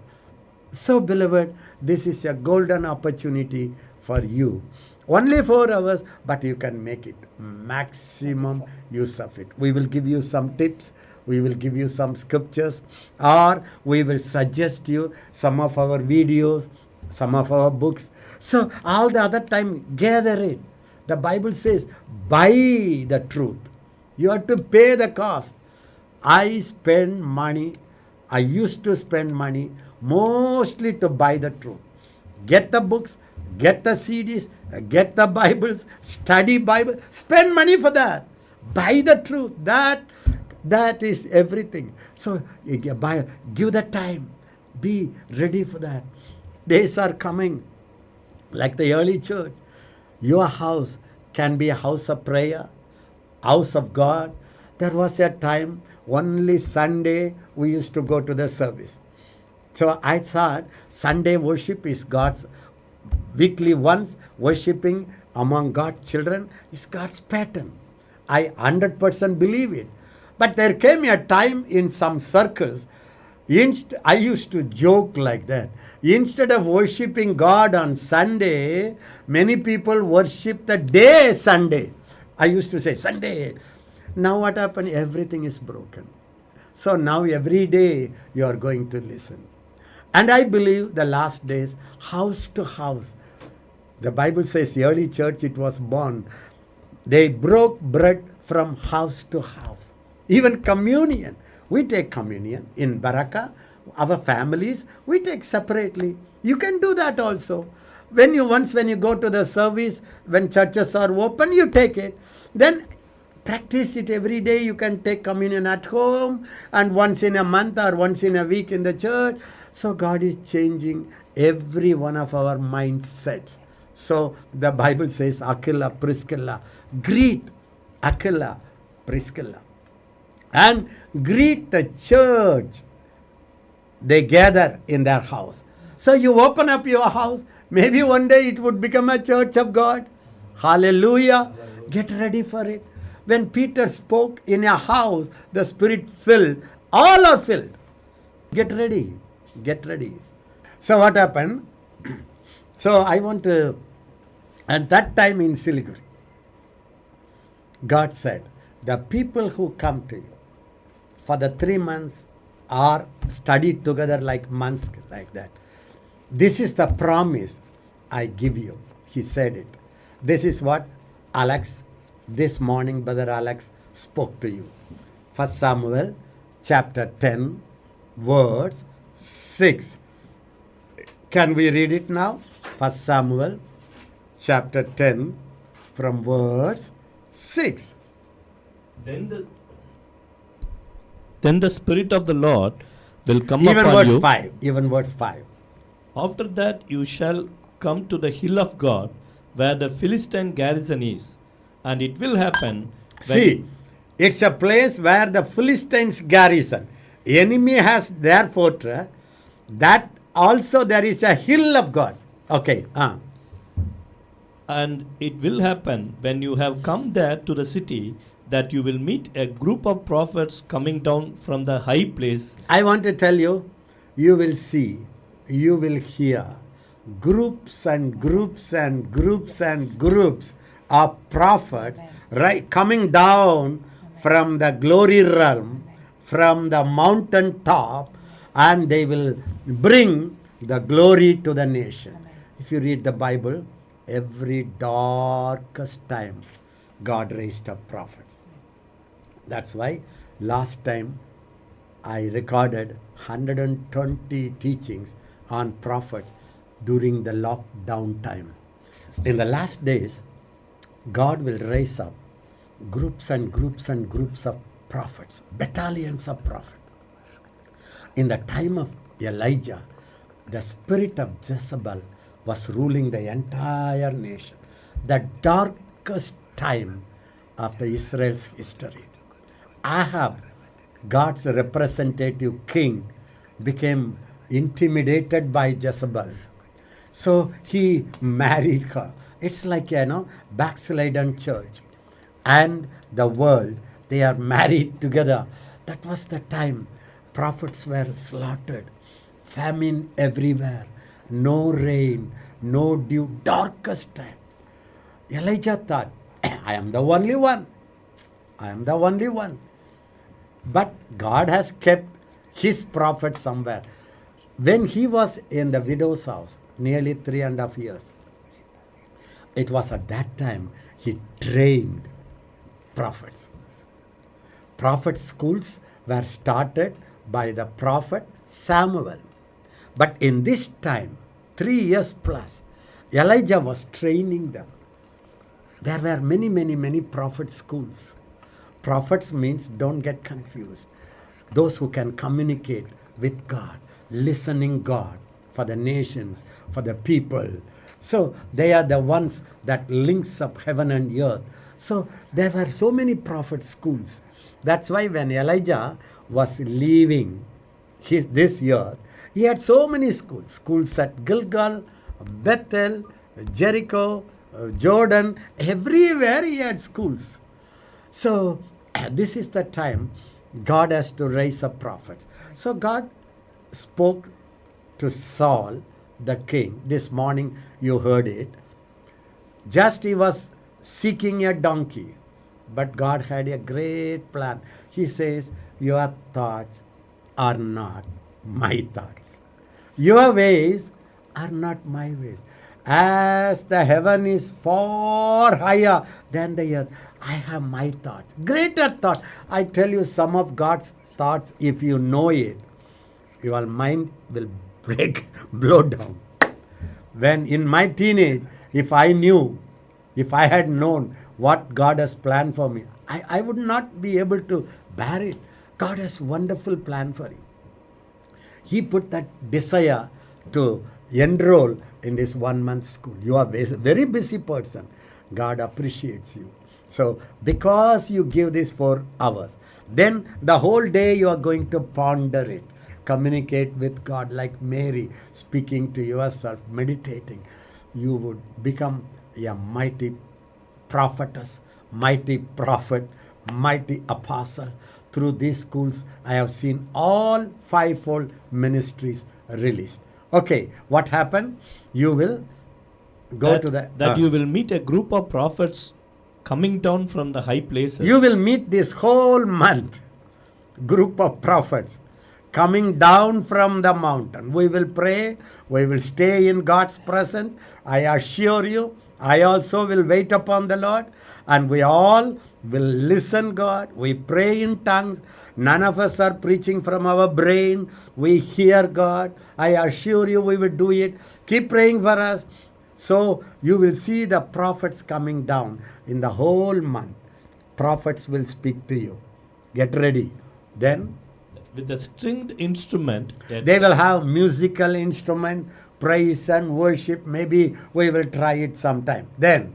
So beloved, this is a golden opportunity for you. Only 4 hours, but you can make it maximum use of it. We will give you some tips. We will give you some scriptures, or we will suggest you some of our videos, some of our books. So all the other time, gather it. The Bible says, buy the truth. You have to pay the cost. I used to spend money mostly to buy the truth. Get the books, get the CDs, get the Bibles, study Bible, spend money for that. Buy the truth. That is everything. So give the time. Be ready for that. Days are coming. Like the early church, your house can be a house of prayer, house of God. There was a time, only Sunday we used to go to the service. So I thought Sunday worship is God's, weekly once worshiping among God's children is God's pattern. I 100% believe it. But there came a time in some circles, I used to joke like that. Instead of worshipping God on Sunday, many people worship the day Sunday. I used to say, Sunday. Now what happened? Everything is broken. So now every day you are going to listen. And I believe the last days, house to house. The Bible says, early church, it was born. They broke bread from house to house. Even communion. We take communion in Baraka. Our families, we take separately. You can do that also. When you go to the service, when churches are open, you take it. Then practice it every day. You can take communion at home and once in a month or once in a week in the church. So God is changing every one of our mindsets. So the Bible says, Aquila, Priscilla, greet Aquila, Priscilla, and greet the church. They gather in their house. So you open up your house. Maybe one day it would become a church of God. Hallelujah. Get ready for it. When Peter spoke in a house, the Spirit filled. All are filled. Get ready. Get ready. So what happened? So I want to, at that time in Siliguri, God said, the people who come to you for the 3 months are studied together like months like that. This is the promise I give you. He said it. This is what Alex, this morning, Brother Alex, spoke to you. 1 Samuel chapter 10, verse 6. Can we read it now? 1 Samuel chapter 10 from verse 6. Then the Spirit of the Lord will come Even upon verse you. 5. Even verse 5. After that you shall come to the hill of God, where the Philistine garrison is. And it will happen when See, it's a place where the Philistines garrison. Enemy has their fortress. That also there is a hill of God. Okay. And it will happen when you have come there to the city, that you will meet a group of prophets coming down from the high place. I want to tell you, you will see, you will hear groups and groups and groups and groups of prophets, right, coming down from the glory realm, from the mountain top, and they will bring the glory to the nation. If you read the Bible, every darkest time, God raised up prophets. That's why last time I recorded 120 teachings on prophets during the lockdown time. In the last days, God will raise up groups and groups and groups of prophets, battalions of prophets. In the time of Elijah, the spirit of Jezebel was ruling the entire nation. The darkest time of the Israel's history. Ahab, God's representative king, became intimidated by Jezebel. So he married her. It's like, backslidden church and the world, they are married together. That was the time prophets were slaughtered. Famine everywhere. No rain, no dew, darkest time. Elijah thought, I am the only one. I am the only one. But God has kept his prophet somewhere. When he was in the widow's house, nearly 3.5 years, it was at that time he trained prophets. Prophet schools were started by the prophet Samuel. But in this time, 3 years plus, Elijah was training them. There were many prophet schools. Prophets means, don't get confused, those who can communicate with God, listening God for the nations, for the people. So they are the ones that links up heaven and earth. So there were so many prophet schools. That's why when Elijah was leaving this earth, he had so many schools. Schools at Gilgal, Bethel, Jericho, Jordan, everywhere he had schools. So this is the time God has to raise up prophets. So God spoke to Saul, the king. This morning you heard it. Just he was seeking a donkey, but God had a great plan. He says, your thoughts are not my thoughts. Your ways are not my ways. As the heaven is far higher than the earth, I have my thoughts. Greater thought. I tell you, some of God's thoughts, if you know it, your mind will blow down. When in my teenage, if I had known what God has planned for me, I would not be able to bear it. God has wonderful plan for you. He put that desire to enroll in this 1 month school. You are a very busy person. God appreciates you. So because you give this 4 hours, then the whole day you are going to ponder it. Communicate with God like Mary, speaking to yourself, meditating. You would become a mighty prophetess, mighty prophet, mighty apostle. Through these schools, I have seen all 5-fold ministries released. Okay, what happened? You will go to the... you will meet a group of prophets coming down from the high places. You will meet this whole month group of prophets coming down from the mountain. We will pray. We will stay in God's presence. I assure you, I also will wait upon the Lord. And we all will listen God. We pray in tongues. None of us are preaching from our brain. We hear God. I assure you we will do it. Keep praying for us. So you will see the prophets coming down in the whole month. Prophets will speak to you. Get ready. Then with a stringed instrument. They will have musical instrument, praise and worship. Maybe we will try it sometime. Then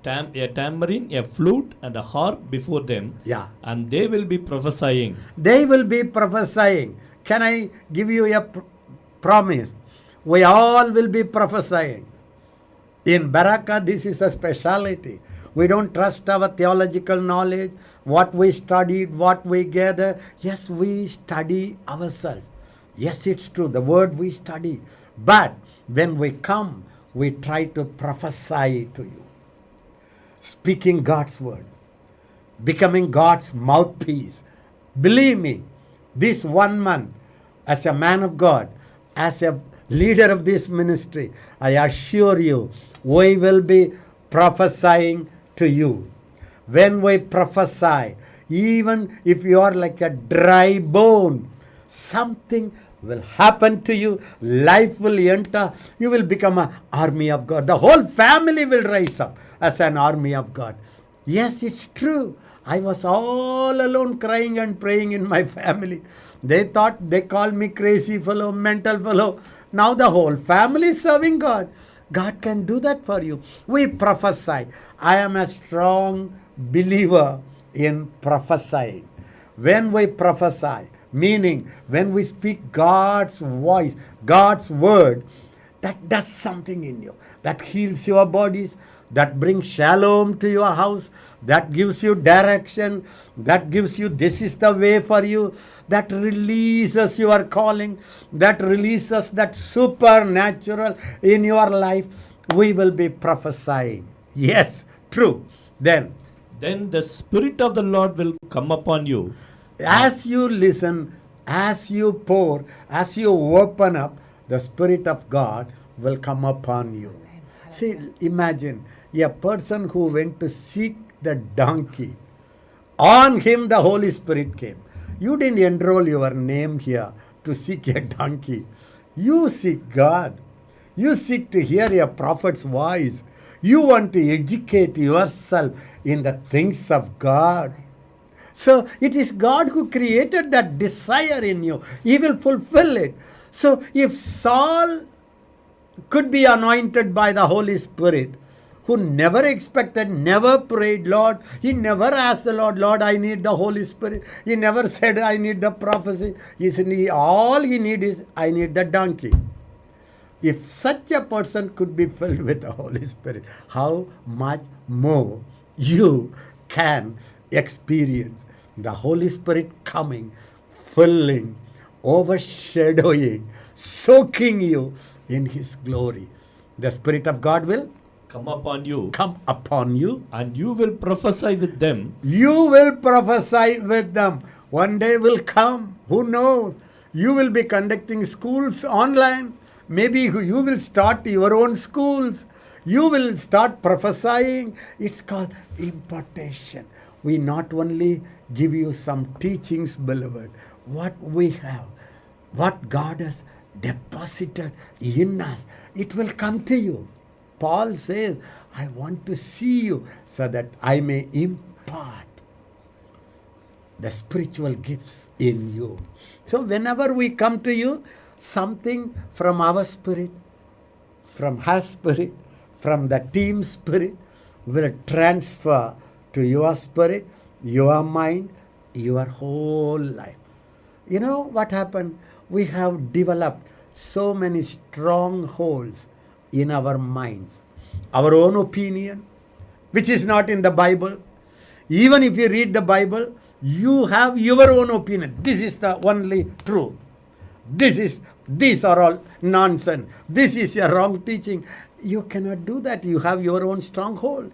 a tambourine, a flute, and a harp before them. Yeah. And they will be prophesying. They will be prophesying. Can I give you a promise? We all will be prophesying. In Baraka, this is a speciality. We don't trust our theological knowledge, what we studied, what we gather. Yes, we study ourselves. Yes, it's true, the word we study. But when we come, we try to prophesy to you. Speaking God's word. Becoming God's mouthpiece. Believe me, this 1 month, as a man of God, as a leader of this ministry, I assure you, we will be prophesying to you. When we prophesy, even if you are like a dry bone, something will happen to you. Life will enter. You will become an army of God. The whole family will rise up as an army of God. Yes, it's true. I was all alone crying and praying in my family. They thought they called me crazy fellow, mental fellow. Now the whole family is serving God. God can do that for you. We prophesy. I am a strong believer in prophesying. When we prophesy, meaning when we speak God's voice, God's word, that does something in you. That heals your bodies, that brings shalom to your house, that gives you direction, that gives you this is the way for you, that releases your calling, that releases that supernatural in your life. We will be prophesying. Yes, true. Then the Spirit of the Lord will come upon you. As you listen, as you pour, as you open up, the Spirit of God will come upon you. See, imagine a person who went to seek the donkey. On him the Holy Spirit came. You didn't enroll your name here to seek a donkey. You seek God. You seek to hear a prophet's voice. You want to educate yourself in the things of God. So it is God who created that desire in you. He will fulfill it. So if Saul could be anointed by the Holy Spirit, who never expected, never prayed, Lord, he never asked the Lord, Lord, I need the Holy Spirit. He never said, I need the prophecy. All he needs is, I need the donkey. If such a person could be filled with the Holy Spirit, how much more you can experience the Holy Spirit coming, filling, overshadowing, soaking you in His glory. The Spirit of God will come upon you, come upon you. and you will prophesy with them. You will prophesy with them. One day will come. Who knows? You will be conducting schools online. Maybe you will start your own schools. You will start prophesying. It's called impartation. We not only give you some teachings, beloved, what we have, what God has deposited in us, it will come to you. Paul says, I want to see you so that I may impart the spiritual gifts in you. So whenever we come to you, something from our spirit, from her spirit, from the team spirit will transfer to your spirit, your mind, your whole life. You know what happened? We have developed so many strongholds in our minds. Our own opinion, which is not in the Bible. Even if you read the Bible, you have your own opinion. This is the only truth. These are all nonsense. This is a wrong teaching. You cannot do that. You have your own stronghold.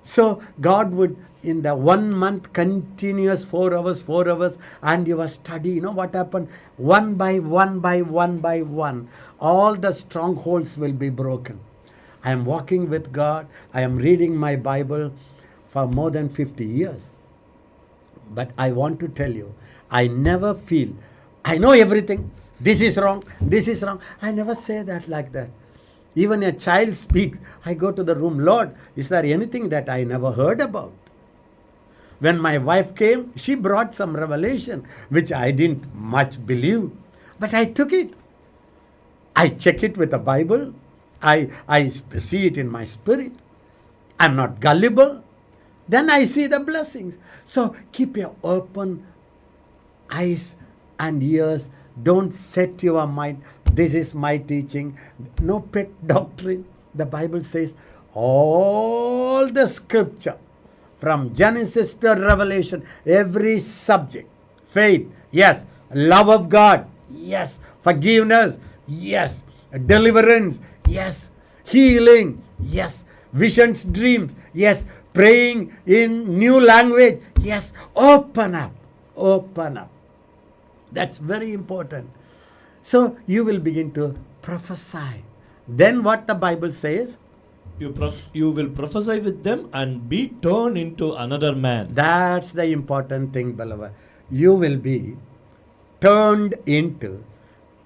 So God would, in the 1 month continuous 4 hours, and you were study, you know what happened? One by one, all the strongholds will be broken. I am walking with God. I am reading my Bible for more than 50 years. But I want to tell you, I never feel, I know everything. This is wrong. I never say that like that. Even a child speaks, I go to the room, Lord, is there anything that I never heard about? When my wife came, she brought some revelation, which I didn't much believe. But I took it. I check it with the Bible. I see it in my spirit. I'm not gullible. Then I see the blessings. So keep your open eyes and ears. Don't set your mind, this is my teaching. No pet doctrine. The Bible says all the scripture from Genesis to Revelation, every subject, faith, yes, love of God, yes, forgiveness, yes, deliverance, yes, healing, yes, visions, dreams, yes, praying in new language, yes, open up. That's very important. So you will begin to prophesy. Then what the Bible says? You will prophesy with them and be turned into another man. That's the important thing, beloved. You will be turned into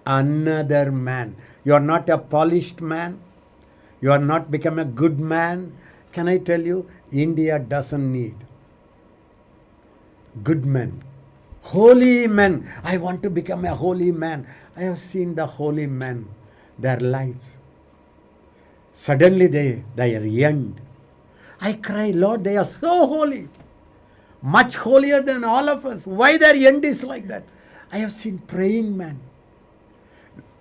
another man. You are not a polished man. You are not become a good man. Can I tell you, India doesn't need good men. Holy men. I want to become a holy man. I have seen the holy men, their lives. Suddenly they are end. I cry, Lord, they are so holy. Much holier than all of us. Why their end is like that? I have seen praying men.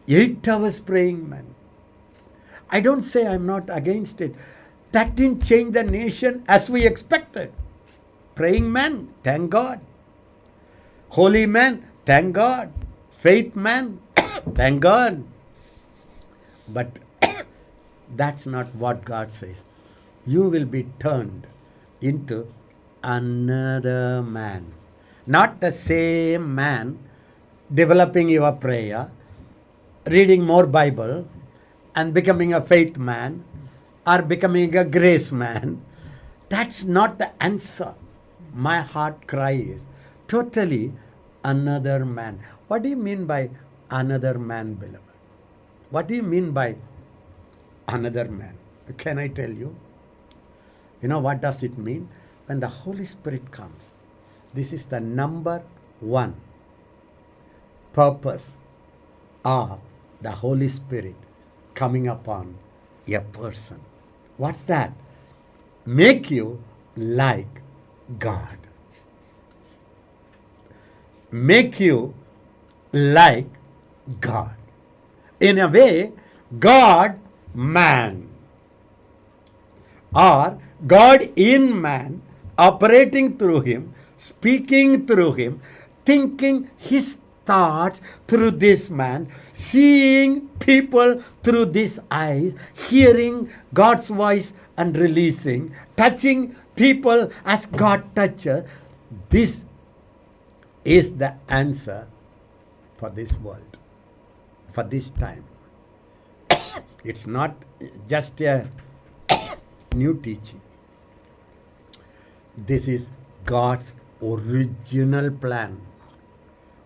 8 hours praying men. I don't say I'm not against it. That didn't change the nation as we expected. Praying men, thank God. Holy man, thank God. Faith man, thank God. But that's not what God says. You will be turned into another man. Not the same man developing your prayer, reading more Bible, and becoming a faith man or becoming a grace man. That's not the answer. My heart cry is totally another man. What do you mean by another man, beloved? What do you mean by another man? Can I tell you? You know what does it mean? When the Holy Spirit comes, this is the number 1 purpose of the Holy Spirit coming upon a person. What's that? Make you like God. Make you like God. In a way, God, man. Or God in man, operating through him, speaking through him, thinking his thoughts through this man, seeing people through these eyes, hearing God's voice and releasing, touching people as God touches. This is the answer for this world, for this time. It's not just a new teaching. This is God's original plan,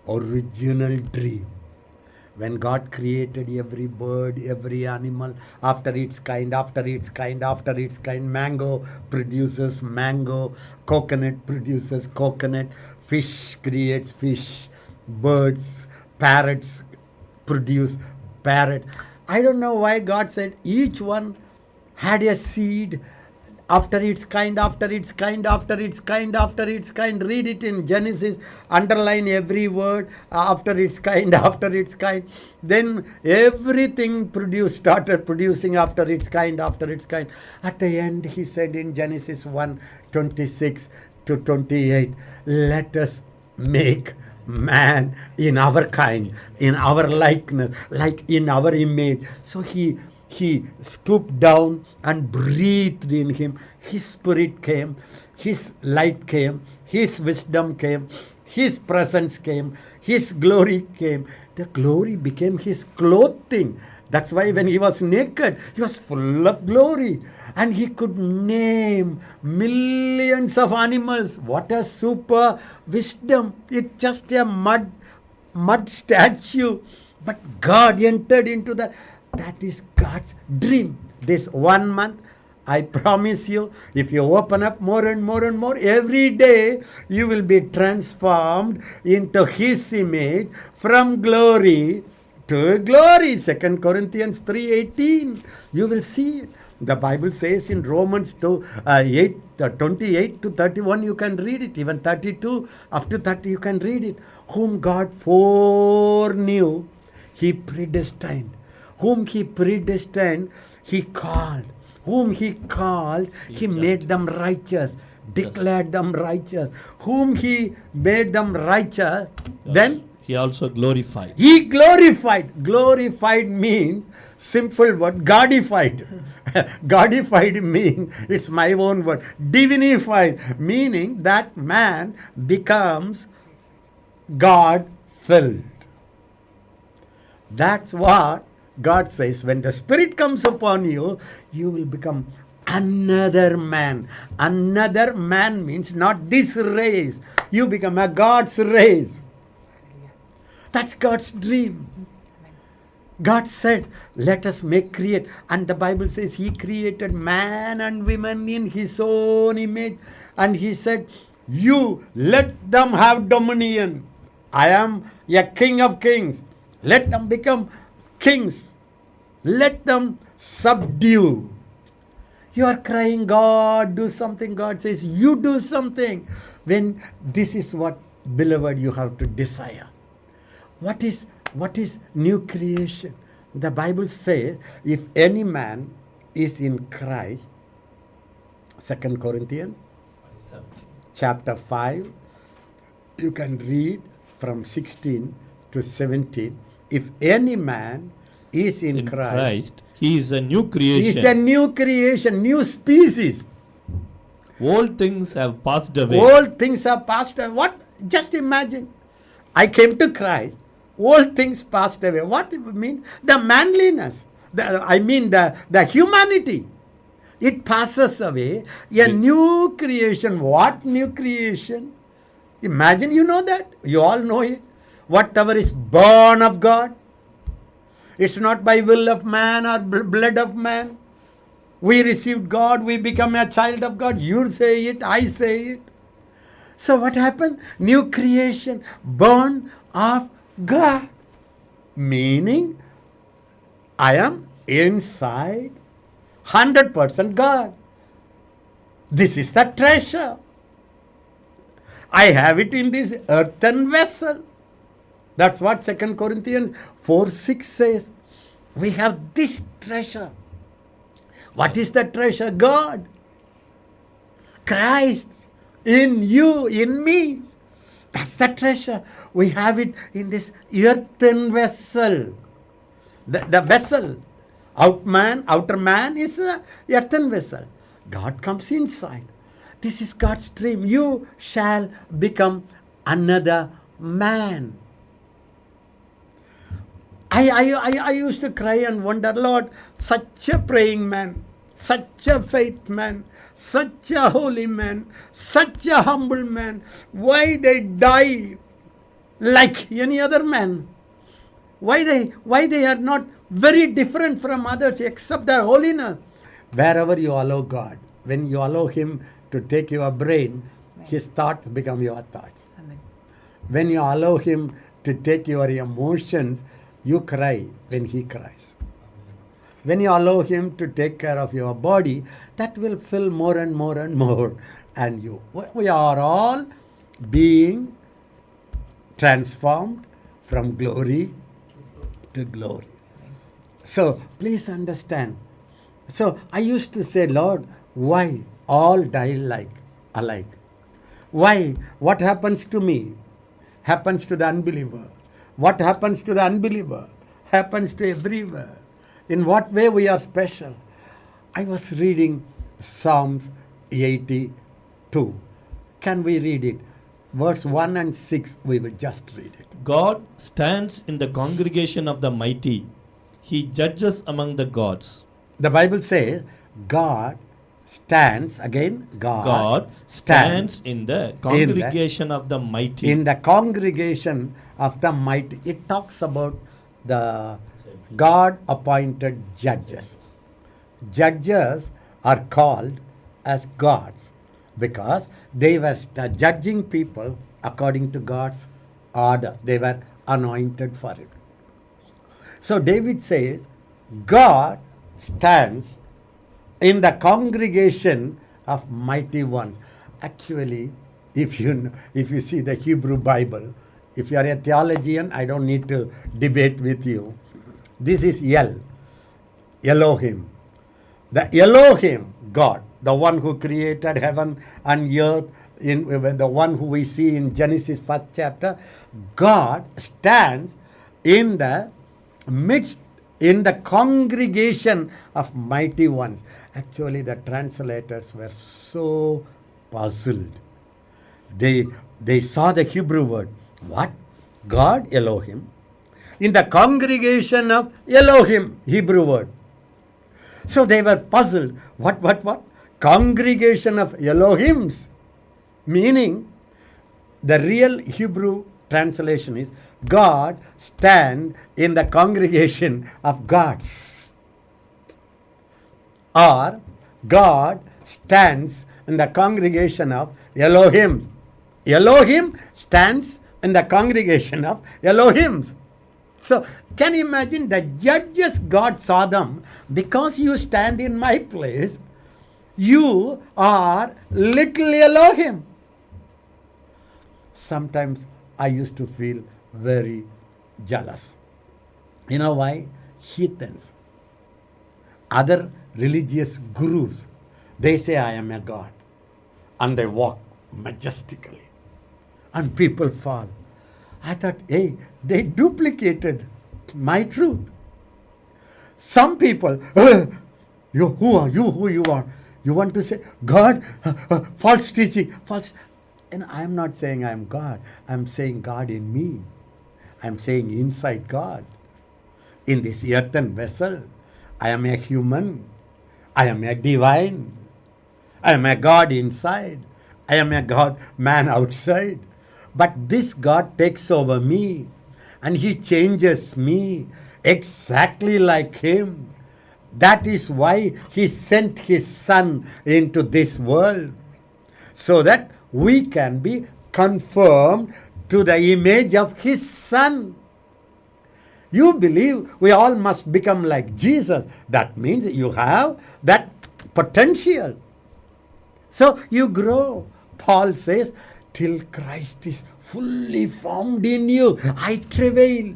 original dream. When God created every bird, every animal, after its kind, mango produces mango, coconut produces coconut, fish creates fish, birds, parrots produce parrot. I don't know why God said each one had a seed after its kind. Read it in Genesis, underline every word, after its kind. Then everything started producing after its kind. At the end, he said in Genesis 1:26 to 28, let us make man in our kind, in our likeness, like in our image. So he stooped down and breathed in him. His spirit came, his light came, his wisdom came, his presence came, his glory came. The glory became his clothing. That's why when he was naked, he was full of glory. And he could name millions of animals. What a super wisdom. It's just a mud statue. But God entered into that. That is God's dream. This 1 month, I promise you, if you open up more and more and more, every day you will be transformed into his image from glory to glory. 2 Corinthians 3:18. You will see it. The Bible says in Romans 28 to 31, you can read it. Even 32 up to 30, you can read it. Whom God foreknew, he predestined. Whom he predestined, he called. Whom he called, he made them righteous, declared them righteous. Whom he made them righteous, then he also glorified. He glorified. Glorified means, simple word, Godified. Godified means, it's my own word, divinified, meaning that man becomes God-filled. That's what God says. When the Spirit comes upon you, you will become another man. Another man means not this race. You become a God's race. That's God's dream. God said, let us create. And the Bible says he created man and women in his own image. And he said, you let them have dominion. I am a king of kings. Let them become kings. Let them subdue. You are crying, God, do something. God says, you do something. When this is what, beloved, you have to desire. What is new creation? The Bible says, if any man is in Christ, 2 Corinthians chapter 5, you can read from 16 to 17. If any man is in Christ, he is a new creation. He is a new creation, new species. Old things have passed away. Old things have passed away. What? Just imagine. I came to Christ. Old things passed away. What it means? The manliness. The humanity. It passes away. A new creation. What new creation? Imagine, you know that. You all know it. Whatever is born of God. It's not by will of man or blood of man. We received God. We become a child of God. You say it. I say it. So what happened? New creation. Born of God. Meaning, I am inside 100% God. This is the treasure. I have it in this earthen vessel. That's what 2 Corinthians 4:6 says. We have this treasure. What is the treasure? God. Christ in you, in me. That's the treasure. We have it in this earthen vessel. The vessel. Outer man is a earthen vessel. God comes inside. This is God's dream. You shall become another man. I used to cry and wonder, Lord, such a praying man, such a faith man, such a holy man, such a humble man, why they die like any other man? Why they are not very different from others except their holiness? Wherever you allow God, when you allow Him to take your brain, His thoughts become your thoughts. Amen. When you allow Him to take your emotions, you cry when He cries. When you allow Him to take care of your body, that will fill more and more and more. And you, we are all being transformed from glory to glory. So please understand. So I used to say, Lord, why all die alike? Why? What happens to me happens to the unbeliever. What happens to the unbeliever happens to everywhere. In what way we are special? I was reading Psalms 82. Can we read it? Verse 1 and 6, we will just read it. God stands in the congregation of the mighty. He judges among the gods. The Bible says, God stands, again, God stands in the congregation of the mighty. In the congregation of the mighty. It talks about the God-appointed judges. Judges are called as gods because they were judging people according to God's order. They were anointed for it. So David says, God stands in the congregation of mighty ones. Actually, if you see the Hebrew Bible, if you are a theologian, I don't need to debate with you. This is Elohim. The Elohim, God, the one who created heaven and earth, the one who we see in Genesis 1st chapter, God stands in the midst, in the congregation of mighty ones. Actually, the translators were so puzzled. They saw the Hebrew word. What? God, Elohim. In the congregation of Elohim, Hebrew word. So they were puzzled. What? Congregation of Elohims. Meaning, the real Hebrew translation is, God stand in the congregation of gods. Or, God stands in the congregation of Elohims. Elohim stands in the congregation of Elohims. So, can you imagine the judges, God saw them, because you stand in my place, you are little Elohim. Sometimes I used to feel very jealous. You know why? Heathens, other religious gurus, they say I am a God. And they walk majestically. And people fall. I thought, hey, they duplicated my truth. Some people, who you are? You want to say, God, false teaching, false. And I'm not saying I'm God. I'm saying God in me. I'm saying inside God. In this earthen vessel, I am a human. I am a divine. I am a God inside. I am a God man outside. But this God takes over me and He changes me exactly like Him. That is why He sent His Son into this world, so that we can be conformed to the image of His Son. You believe we all must become like Jesus. That means you have that potential. So you grow. Paul says, till Christ is fully formed in you, I travail.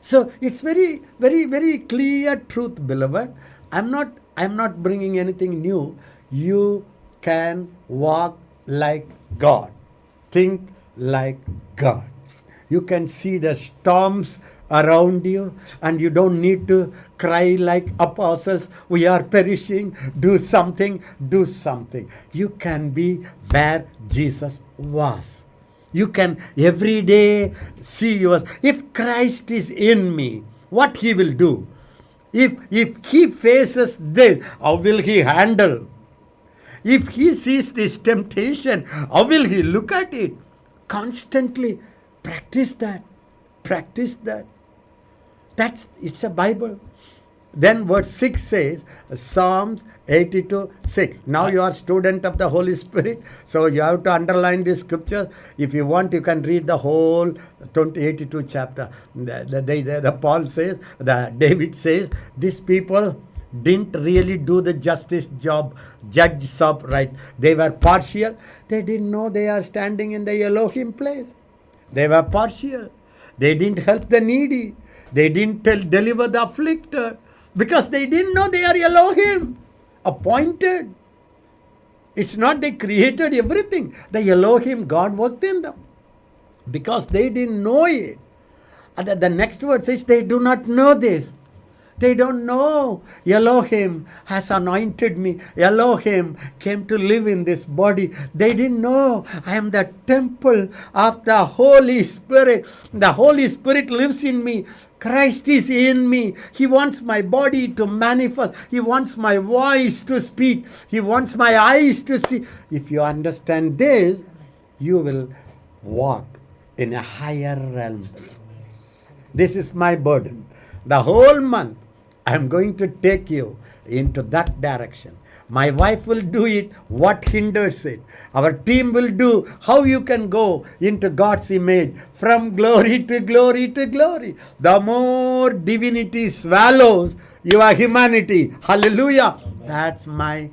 So it's very, very, very clear truth, beloved. I'm not bringing anything new. You can walk like God, think like God. You can see the storms around you, and you don't need to cry like apostles, we are perishing, do something, do something. You can be where Jesus was. You can every day see yours. If Christ is in me, what he will do? If he faces this, how will he handle? If he sees this temptation, how will he look at it? Constantly practice that. Practice that. It's a Bible. Then verse 6 says, Psalms 82:6. Now you are student of the Holy Spirit, so you have to underline this scripture. If you want, you can read the whole 82 chapter. The Paul says, David says, these people didn't really do the justice job, judge job right. They were partial. They didn't know they are standing in the Elohim place. They were partial. They didn't help the needy. They didn't deliver the afflicted. Because they didn't know they are Elohim, appointed. It's not they created everything. The Elohim, God worked in them. Because they didn't know it. And the next word says they do not know this. They don't know Elohim has anointed me. Elohim came to live in this body. They didn't know I am the temple of the Holy Spirit. The Holy Spirit lives in me. Christ is in me. He wants my body to manifest. He wants my voice to speak. He wants my eyes to see. If you understand this, you will walk in a higher realm. This is my burden. The whole month, I am going to take you into that direction. My wife will do it. What hinders it? Our team will do how you can go into God's image from glory to glory to glory. The more divinity swallows your humanity. Hallelujah. That's my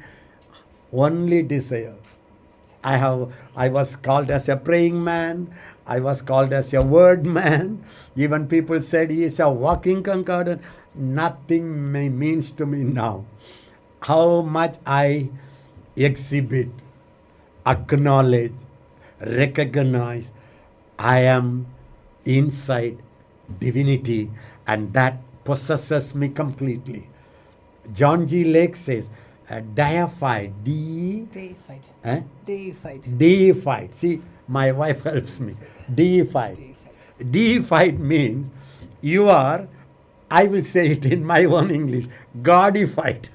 only desire. I was called as a praying man. I was called as a word man. Even people said he is a walking concordance. Nothing means to me now. How much I exhibit, acknowledge, recognize I am inside divinity, and that possesses me completely. John G. Lake says, deified, Deified. eh? Deified. Deified. See, my wife helps me. Deified. Deified means you are, I will say it in my own English, Godified,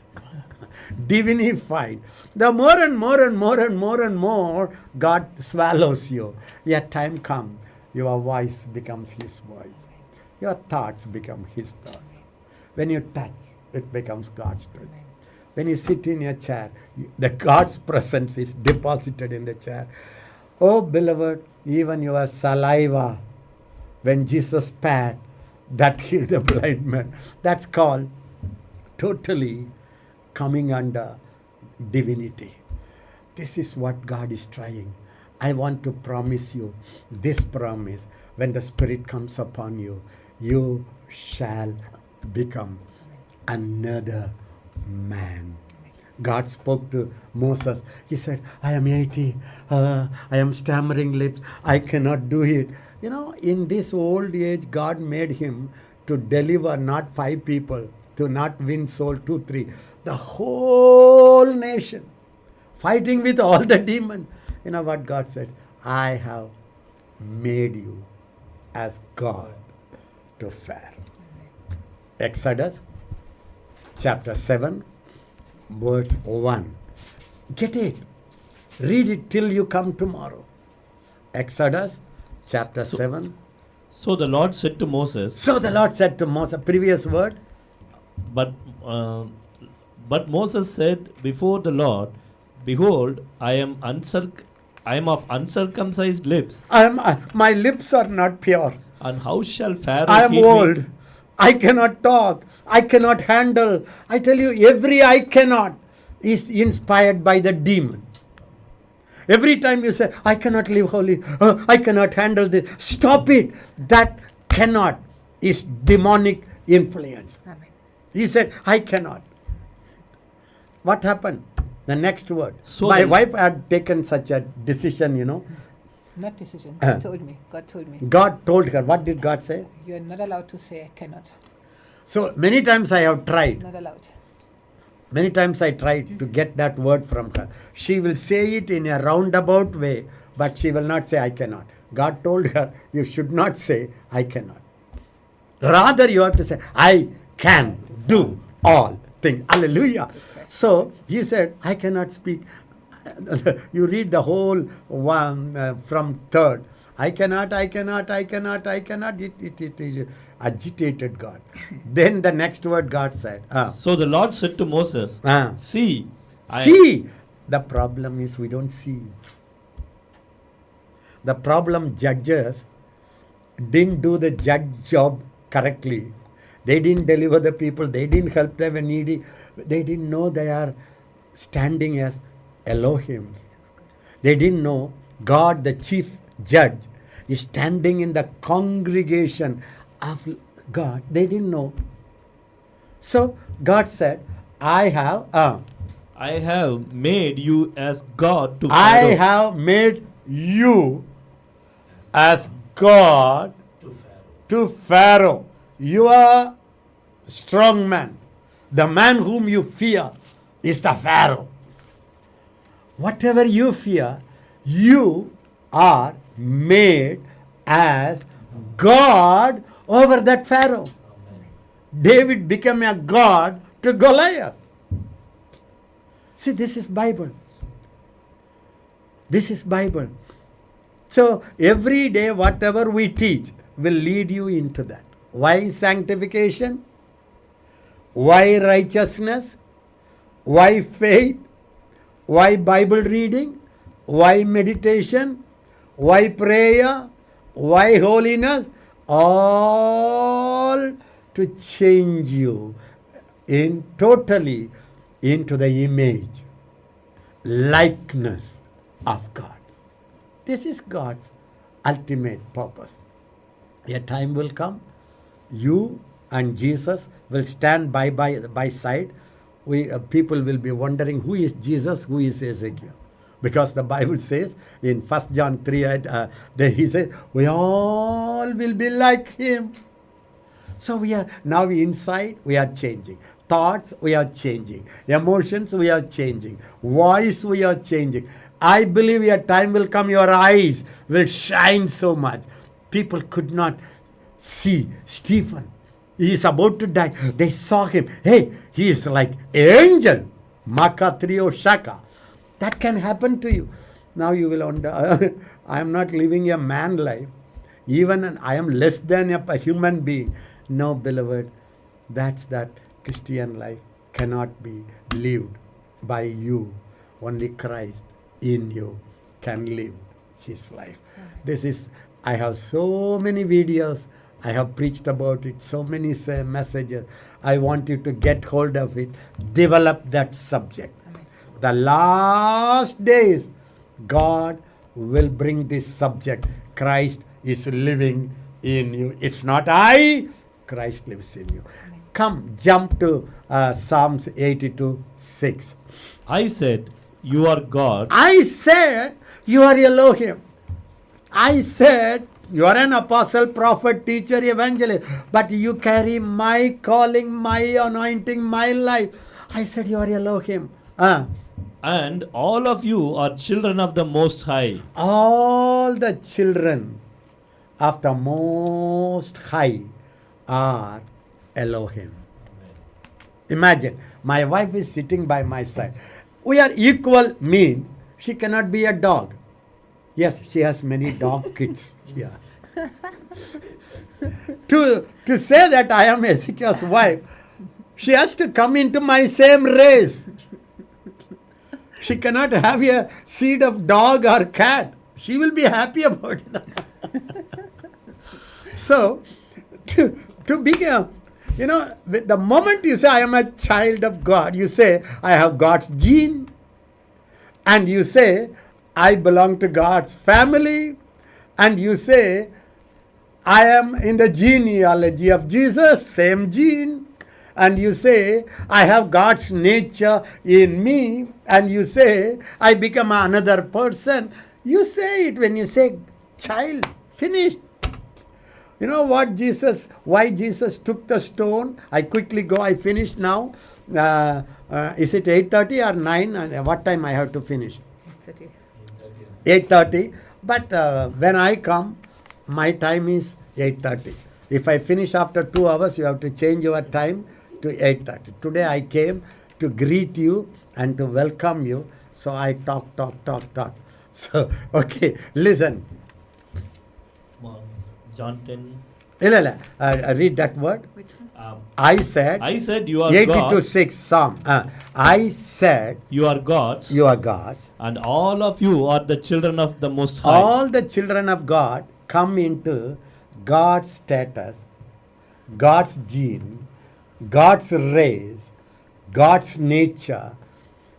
divinified. The more and more and more and more and more God swallows you. Yet time comes, your voice becomes His voice. Your thoughts become His thoughts. When you touch, it becomes God's touch. When you sit in your chair, the God's presence is deposited in the chair. Oh, beloved, even your saliva, when Jesus spat, that healed the blind man. That's called totally coming under divinity. This is what God is trying. I want to promise you this promise. When the Spirit comes upon you, you shall become another man. God spoke to Moses. He said, I am 80. I am stammering lips. I cannot do it. You know, in this old age, God made him to deliver not 5 people, to not win soul 2, 3. The whole nation fighting with all the demons. You know what God said? I have made you as God to fare. Exodus chapter 7, verse 1. Get it. Read it till you come tomorrow. Exodus chapter 7. So the Lord said to Moses, So the Lord said to Moses, previous word. but Moses said before the Lord, Behold, I am of uncircumcised lips, My lips are not pure. and how shall Pharaoh I am keep me? old. I cannot talk. I cannot handle. I tell you, every I cannot is inspired by the demon. Every time you say, I cannot live holy, I cannot handle this, stop it. That cannot is demonic influence. Amen. He said, I cannot. What happened? The next word. So My the- wife had taken such a decision, you know. Not decision. God told me. God told me. God told her. What did God say? You are not allowed to say I cannot. So many times I have tried. Not allowed. Many times I tried to get that word from her. She will say it in a roundabout way, but she will not say, I cannot. God told her, you should not say, I cannot. Rather, you have to say, I can do all things. Hallelujah. So he said, I cannot speak. You read the whole one from third. I cannot. It agitated God. Then the next word God said. So the Lord said to Moses, See, See. The problem is we don't see. The problem, judges didn't do the judge job correctly. They didn't deliver the people. They didn't help them when needy. They didn't know they are standing as Elohim. They didn't know God, the chief judge, is standing in the congregation of God. They didn't know. So God said, I have made you as God to I Pharaoh. have made you as God to Pharaoh. You are strong man. The man whom you fear is the Pharaoh. Whatever you fear, you are made as God over that Pharaoh. David became a God to Goliath. See, this is Bible. This is Bible. So every day whatever we teach will lead you into that. Why sanctification? Why righteousness? Why faith? Why Bible reading? Why meditation? Why prayer? Why holiness? All to change you in totally into the image, likeness of God. This is God's ultimate purpose. A time will come, you and Jesus will stand by side. People will be wondering who is Jesus, who is Ezekiel. Because the Bible says in 1 John 3, he says, we all will be like him. So we are now inside, we are changing. Thoughts, we are changing. Emotions, we are changing. Voice, we are changing. I believe a time will come, your eyes will shine so much. People could not see Stephen. He is about to die. They saw him. Hey, he is like angel. Makatrio Shaka. That can happen to you. Now you will wonder, I am not living a man life. Even I am less than a human being. No, beloved, that's that Christian life cannot be lived by you. Only Christ in you can live his life. This is, I have so many videos. I have preached about it, so many messages. I want you to get hold of it. Develop that subject. The last days, God will bring this subject. Christ is living in you. It's not I, Christ lives in you. Come, jump to Psalms 82:6. I said, You are God. I said, you are Elohim. I said, you are an apostle, prophet, teacher, evangelist, but you carry my calling, my anointing, my life. I said, you are Elohim. And all of you are children of the Most High. All the children of the Most High are Elohim. Imagine, my wife is sitting by my side. We are equal means she cannot be a dog. Yes, she has many dog kids. Yeah. To say that I am Ezekiel's wife, she has to come into my same race. She cannot have a seed of dog or cat. She will be happy about it. So, to be a, the moment you say, I am a child of God, you say, I have God's gene. And you say, I belong to God's family. And you say, I am in the genealogy of Jesus, same gene. And you say, I have God's nature in me. And you say, I become another person. You say it when you say, child, finished. You know what why Jesus took the stone? I quickly go, I finished now. Is it 8:30 or 9? And what time I have to finish? 30. 8:30. But when I come, my time is 8:30. If I finish after 2 hours, you have to change your time to 8:30. Today I came to greet you and to welcome you. So I talk. So, okay, listen. John 10. Read that word. Which one? I said, I said you are 82 gods. 6 Psalm. I said, You are gods. you are gods. And all of you are the children of the Most High. All the children of God come into God's status, God's gene, God's race, God's nature.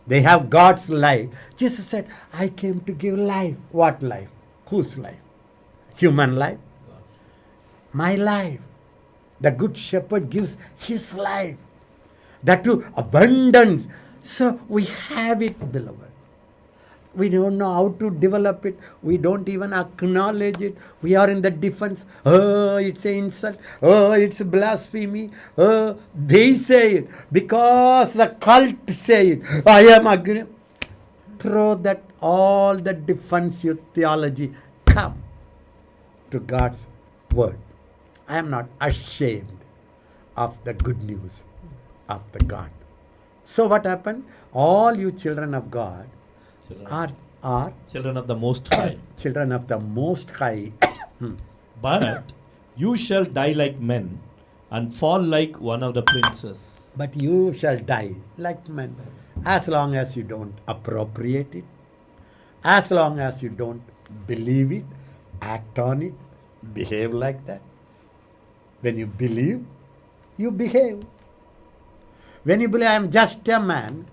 They have God's life. Jesus said, I came to give life. What life? Whose life? Human life? My life. The good shepherd gives his life. That too, abundance. So we have it, beloved. We don't know how to develop it. We don't even acknowledge it. We are in the defense. Oh, it's an insult. Oh, it's blasphemy. Oh, they say it because the cult say it. I am agreeing. Throw that all the defensive theology. Come to God's word. I am not ashamed of the good news of the God. So what happened? All you children of God are Children of the Most High. children of the Most High. But you shall die like men and fall like one of the princes. But you shall die like men, as long as you don't appropriate it, as long as you don't believe it, act on it, behave like that. When you believe, you behave. When you believe I am just a man,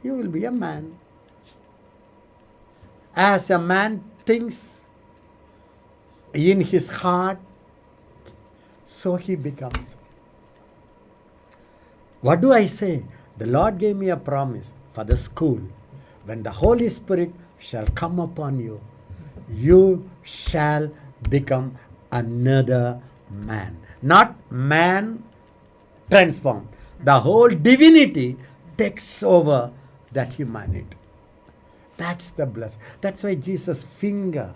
you will be a man. As a man thinks in his heart, so he becomes. What do I say? The Lord gave me a promise for the school. When the Holy Spirit shall come upon you, you shall become another man. Not man transformed. The whole divinity takes over the humanity. That's the blessing. That's why Jesus' finger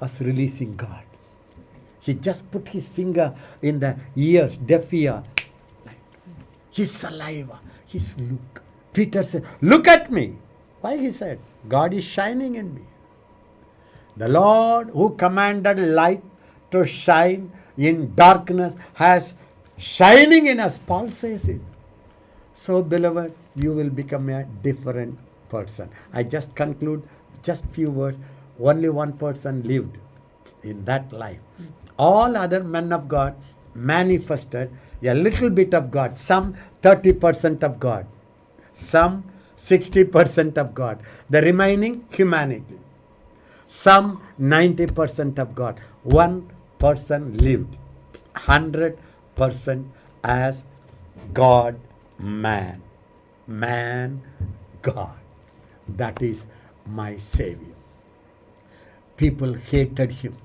was releasing God. He just put his finger in the ears, deaf ear. Like his saliva, his look. Peter said, look at me. Why he said? God is shining in me. The Lord who commanded light to shine in darkness has shining in us. Paul says it. So, beloved, you will become a different person. I just conclude just few words. Only one person lived in that life. All other men of God manifested a little bit of God. Some 30% of God. Some 60% of God. The remaining humanity. Some 90% of God. One person lived 100% as God, man. Man, God. That is my Savior. People hated him.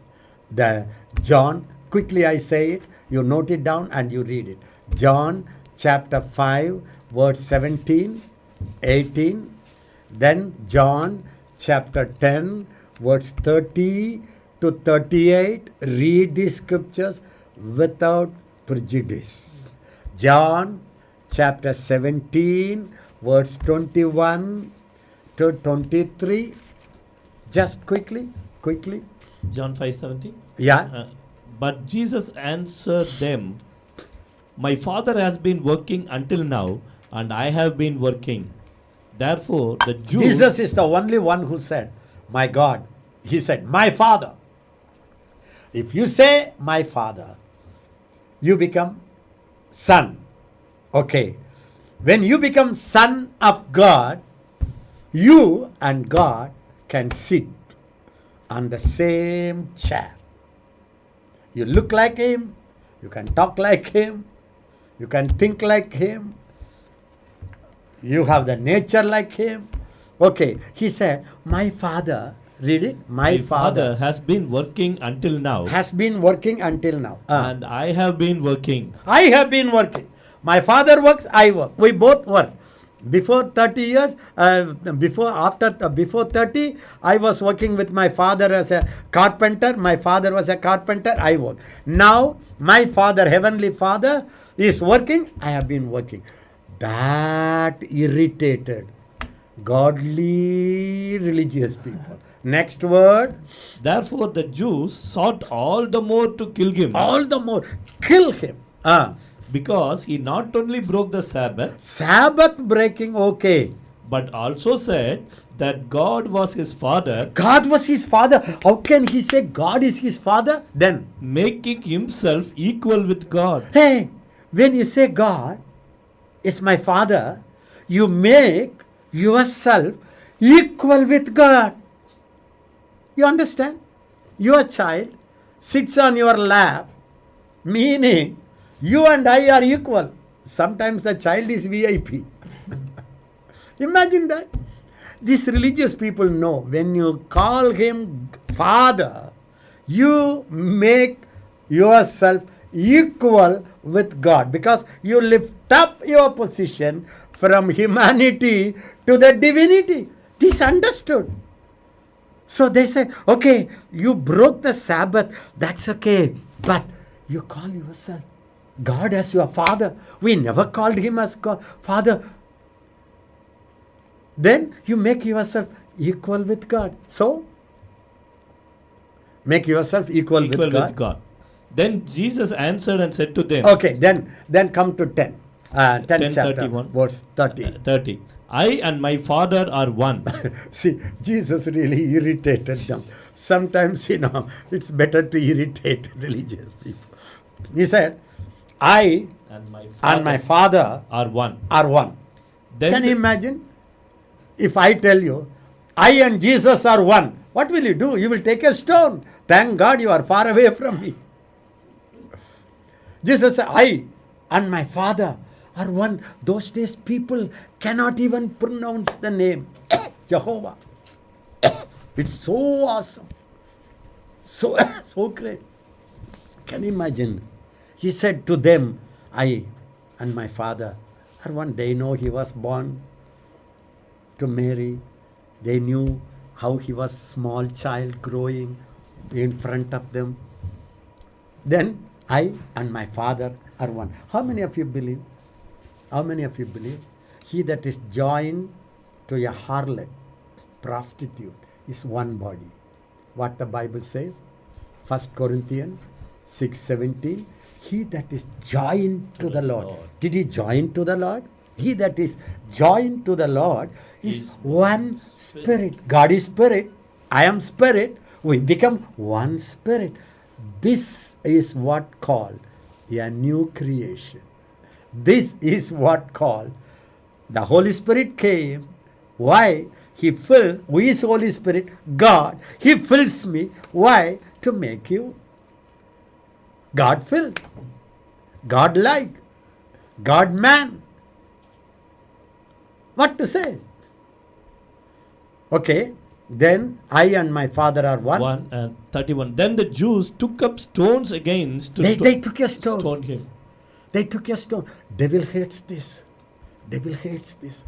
The John, quickly I say it, you note it down and you read it. John chapter 5, verse 17, 18. Then John chapter 10, verse 30 to 38. Read these scriptures without prejudice. John chapter 17, verse 21 to 23. Just quickly. John 5:17. Yeah. But Jesus answered them, my Father has been working until now, and I have been working. Therefore, the Jews... Jesus is the only one who said, my God. He said, my Father. If you say, my Father, you become son. Okay. When you become son of God, you and God can sit on the same chair. You look like him, you can talk like him, you can think like him, you have the nature like him. Okay, he said, my Father, Read it. My Father has been working until now, has been working until now. and I have been working. I have been working. My father works, I work. We both work. Before 30 years, before 30, I was working with my father as a carpenter. My father was a carpenter, I work. Now, my Father, Heavenly Father, is working, I have been working. That irritated godly religious people. Next word, Therefore, the Jews sought all the more to kill him, all the more, kill him. because he not only broke the Sabbath, Sabbath breaking, okay. but also said that God was his father, God was his father. How can he say God is his father? Then, making himself equal with God. hey, when you say God is my father, you make yourself equal with God. You understand? Your child sits on your lap, meaning you and I are equal. Sometimes the child is VIP. Imagine that. These religious people know when you call him Father, you make yourself equal with God, because you lift up your position from humanity to the divinity. This understood. So they said, okay, you broke the Sabbath, that's okay, but you call yourself God as your father. We never called him as God, Father. Then you make yourself equal with God. So, make yourself equal with God. Then Jesus answered and said to them, Okay, then come to 10. 10 chapter, 31. verse 30. 30. I and my Father are one. See, Jesus really irritated them. Sometimes, it's better to irritate religious people. He said, I and my Father are one. are one. Then Can you imagine? If I tell you, I and Jesus are one, what will you do? You will take a stone. Thank God you are far away from me. Jesus said, I and my Father are one. Those days people cannot even pronounce the name Jehovah. It's so awesome. So great. Can you imagine? He said to them, I and my Father are one. They know he was born to Mary. They knew how he was small child growing in front of them. Then I and my Father are one. How many of you believe? How many of you believe? He that is joined to a harlot, prostitute, is one body. What the Bible says? 1 Corinthians 6:17. He that is joined to the Lord. Did he join to the Lord? He that is joined to the Lord is one spirit. God is spirit. I am spirit. We become one spirit. This is what called a new creation. This is what called the Holy Spirit came. Why? He filled, who is Holy Spirit? God. He fills me. Why? To make you God filled, God like, God man. What to say? Okay, then I and my Father are one. 1 and 31. Then the Jews took up stones against to They took a stone. stone him. They took a stone. Devil hates this. Devil hates this.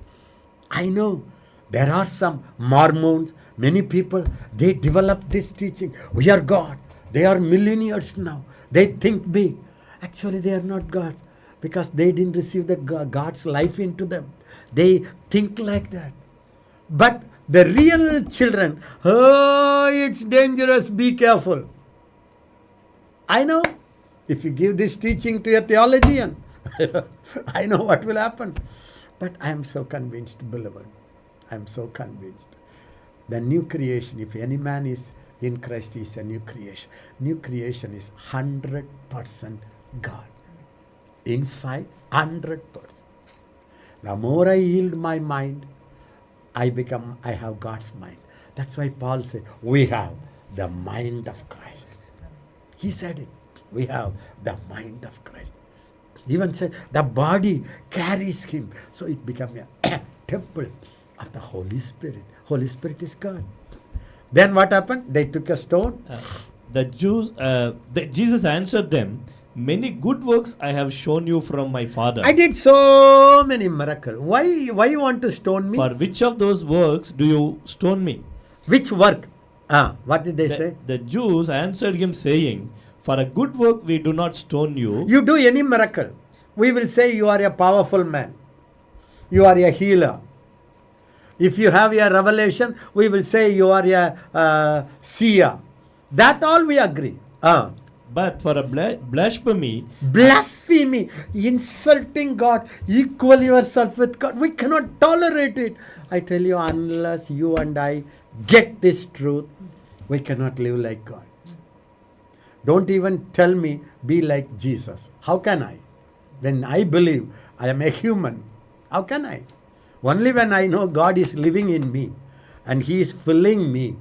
I know there are some Mormons, many people, they develop this teaching. We are God. They are millionaires now. They think big. Actually, they are not gods because they didn't receive the God's life into them. They think like that. But the real children, oh, it's dangerous, be careful. I know. If you give this teaching to a theologian, I know what will happen. But I am so convinced, beloved. I am so convinced. The new creation, if any man is in Christ, is a new creation. New creation is 100% God. Inside, 100%. The more I yield my mind, I have God's mind. That's why Paul said, we have the mind of Christ. He said it. We have the mind of Christ. Even said the body carries him. So it becomes a temple of the Holy Spirit. Holy Spirit is God. Then what happened? They took a stone. Jesus answered them, many good works I have shown you from my Father. I did so many miracles. Why you want to stone me? For which of those works do you stone me? Which work? What did they say? The Jews answered him, saying, for a good work we do not stone you. You do any miracle, we will say you are a powerful man. You are a healer. If you have a revelation, we will say you are a seer. That all we agree. But for a blasphemy, insulting God, equal yourself with God, we cannot tolerate it. I tell you, unless you and I get this truth, we cannot live like God. Don't even tell me be like Jesus. How can I? When I believe I am a human, how can I? Only when I know God is living in me and He is filling me.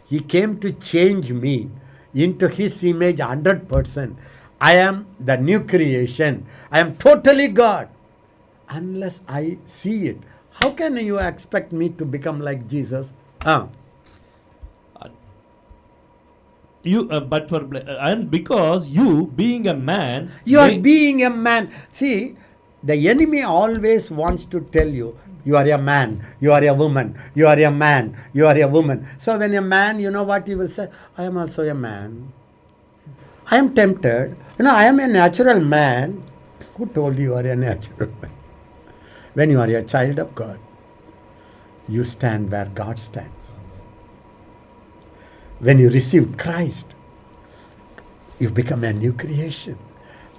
He came to change me into His image 100%. I am the new creation. I am totally God. Unless I see it, how can you expect me to become like Jesus? And because you being a man, You are being a man. See, the enemy always wants to tell you, you are a man, you are a woman, you are a man, you are a woman. So when a man, you know what he will say? I am also a man. I am tempted. I am a natural man. Who told you are a natural man? When you are a child of God, you stand where God stands. When you receive Christ, you become a new creation.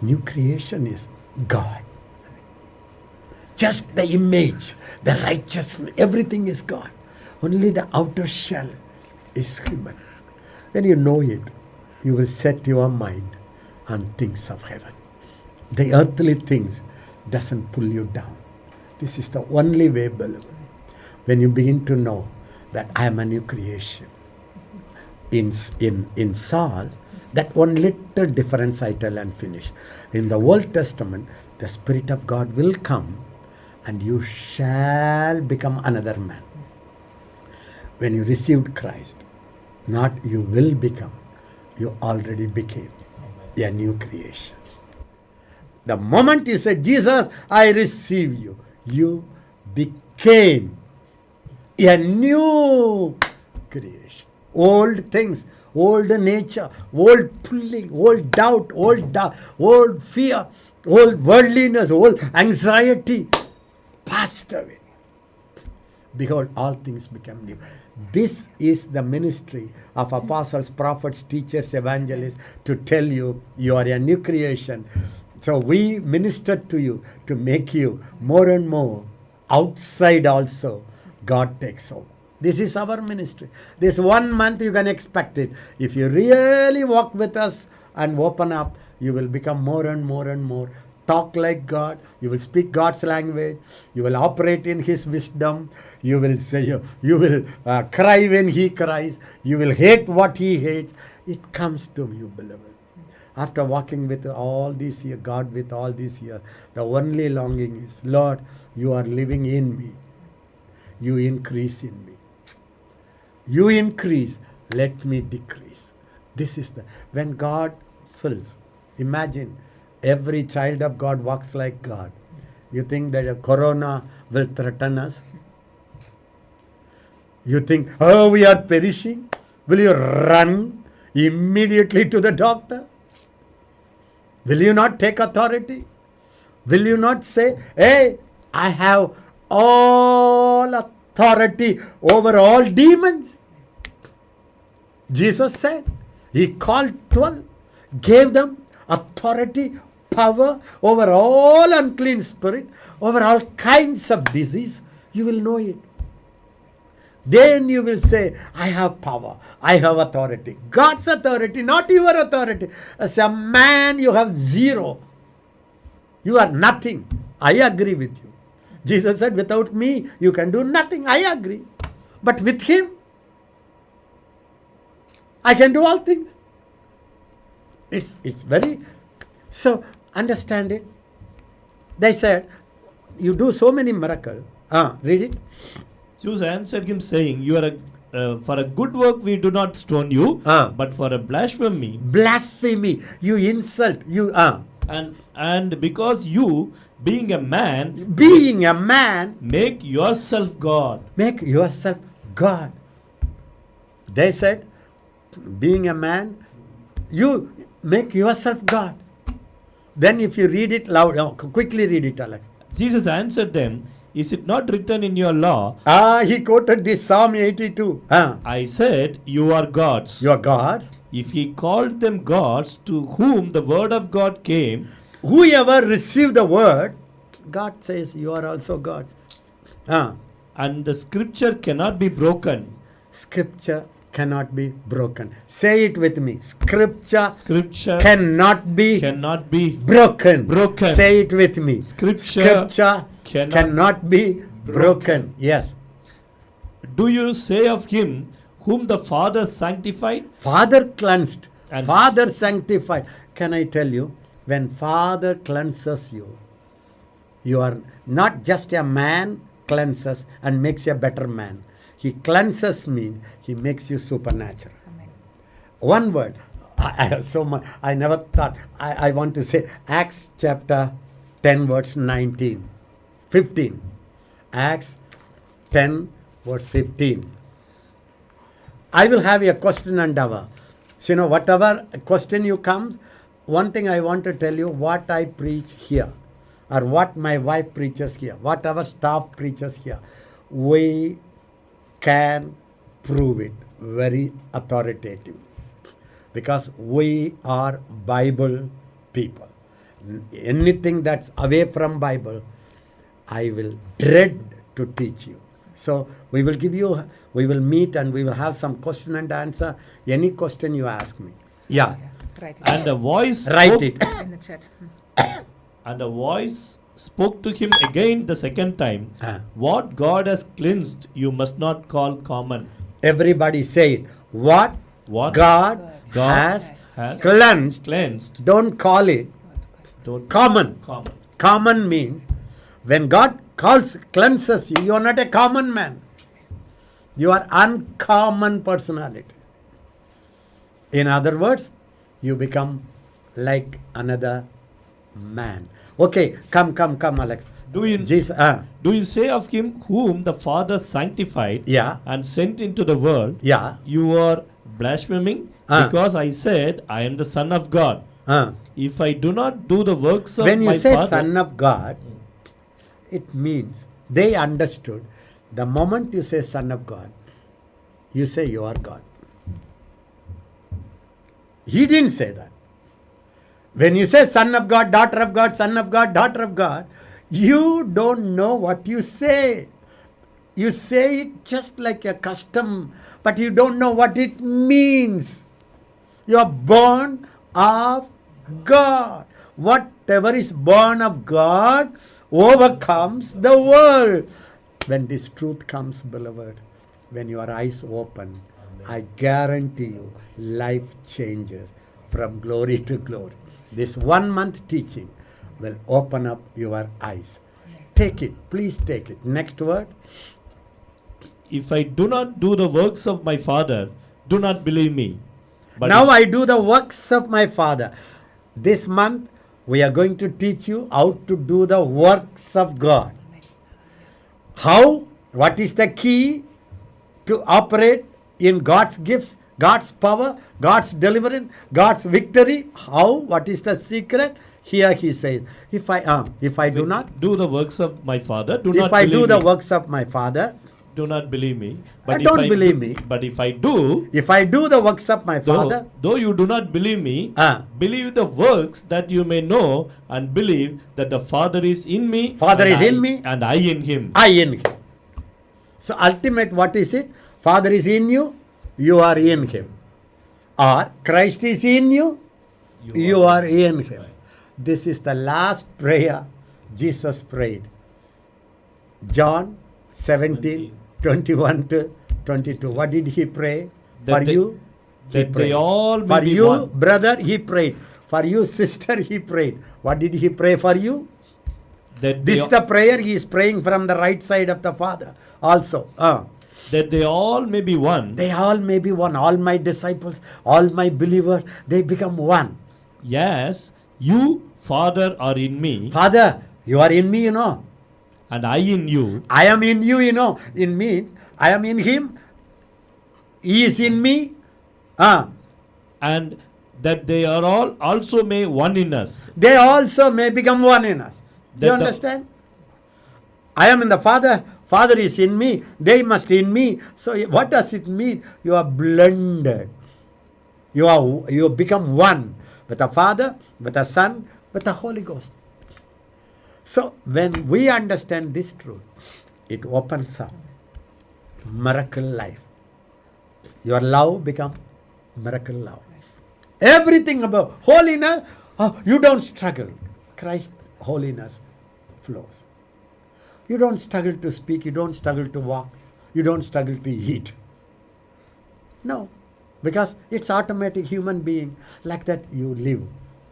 New creation is God. Just the image, the righteousness, everything is God. Only the outer shell is human. When you know it, you will set your mind on things of heaven. The earthly things doesn't pull you down. This is the only way, beloved. When you begin to know that I am a new creation. In Saul, that one little difference I tell and finish. In the Old Testament, the Spirit of God will come and you shall become another man. When you received Christ, not you will become, you already became a new creation. The moment you said, Jesus, I receive you, you became a new creation. Old things, old nature, old pulling, old doubt, old fear, old worldliness, old anxiety passed away. Behold, all things become new. This is the ministry of apostles, prophets, teachers, evangelists, to tell you, you are a new creation. So we minister to you to make you more and more outside also. God takes over. This is our ministry. This 1 month you can expect it. If you really walk with us and open up, you will become more and more and more. Talk like God. You will speak God's language. You will operate in His wisdom. You will say, you will cry when He cries. You will hate what He hates. It comes to you, beloved. After walking with all these years, God with all these years, the only longing is, Lord, you are living in me. You increase in me. You increase, let me decrease. This is when God fills. Imagine, every child of God walks like God. You think that a corona will threaten us? You think, oh, we are perishing? Will you run immediately to the doctor? Will you not take authority? Will you not say, hey, I have all authority over all demons? Jesus said, He called 12, gave them authority, power over all unclean spirit, over all kinds of disease. You will know it. Then you will say, I have power, I have authority. God's authority, not your authority. As a man, you have zero. You are nothing. I agree with you. Jesus said, without me, you can do nothing. I agree. But with Him, I can do all things. It's very... So, understand it. They said, you do so many miracles. Read it. Jews answered him, saying, for a good work we do not stone you, Ah. but for a blasphemy, Blasphemy. You insult. and because you, being a man, Being a man, make yourself God. make yourself God. They said, being a man, you make yourself God. Then if you read it loud, quickly read it, Alex. Jesus answered them, is it not written in your law, He quoted this Psalm 82. I said, you are gods? You are gods. If he called them gods to whom the word of God came, Whoever received the word, God says, you are also gods. and the scripture cannot be broken. Scripture cannot be broken. Say it with me. Scripture Scripture cannot be cannot be broken. broken. Say it with me. Scripture cannot be broken. Yes. Do you say of him whom the Father sanctified? Father cleansed. And Father sanctified. Can I tell you? When Father cleanses you, you are not just a man cleanses and makes you a better man. He cleanses means he makes you supernatural. Amen. One word. I have so much. I never thought. I want to say Acts chapter 10 verse 19. 15. Acts 10 verse 15. I will have a question and hour. So, whatever question you comes, one thing I want to tell you, what I preach here, or what my wife preaches here, what our staff preaches here, we can prove it very authoritatively. Because we are Bible people. Anything that's away from Bible, I will dread to teach you. So we will meet and we will have some question and answer. Any question you ask me. Yeah. Write it And a voice Write spoke, it. in the chat. and a voice spoke to him again the second time. Ah. What God has cleansed, you must not call common. Everybody say it. What What God God has cleansed, don't call it don't common. common. Common means when God cleanses you, you are not a common man. You are uncommon personality. In other words, you become like another man. Okay, come, Alex. Do you Jesus, do you say of him whom the Father sanctified yeah, and sent into the world, yeah. you are blaspheming? Because I said, I am the Son of God. If I do not do the works of When you my say Father, Son of God, it means they understood the moment you say Son of God, you say you are God. He didn't say that. When you say Son of God, daughter of God, Son of God, daughter of God, you don't know what you say. You say it just like a custom, but you don't know what it means. You are born of God. Whatever is born of God overcomes the world. When this truth comes, beloved, when your eyes open, I guarantee you, life changes from glory to glory. This 1 month teaching will open up your eyes. Take it. Please take it. Next word. if I do not do the works of my Father, do not believe me. But Now if- I do the works of my Father. This month we are going to teach you how to do the works of God. How? What is the key to operate in God's gifts, God's power, God's deliverance, God's victory? How? What is the secret? Here he says, if I do not, do the works of my Father, do if not I believe do the me. works of my Father, Do not believe me. Don't if believe do- me. But if I do, if I do the works of my Father, though you do not believe me, Ah. believe the works that you may know, and believe that the Father is in me. Father and is in me. and I in him. I in him. So ultimate, what is it? Father is in you, you are in him. Or Christ is in you, you are in him. This is the last prayer Jesus prayed. John 17, 21 to 22. What did he pray? That For they- you, he that they prayed. all may For be you, one. brother, he prayed. For you, sister, he prayed. What did he pray for you? That This they is the prayer he is praying from the right side of the Father also. that they all may be one. They all may be one. All my disciples, all my believers, they become one. Yes, you, Father, are in me, Father, you are in me, and I in you, I am in you, in me. I am in him. He is in me. and that they are all also may one in us. They also may become one in us. Do you That the- understand? I am in the Father. Father is in me. They must in me. So what does it mean? You are blended. You become one with the Father, with the Son, with the Holy Ghost. So when we understand this truth, it opens up miracle life. Your love become miracle love. Everything about holiness, you don't struggle. Christ holiness flows. You don't struggle to speak, you don't struggle to walk, you don't struggle to eat. No, because it's automatic human being. Like that you live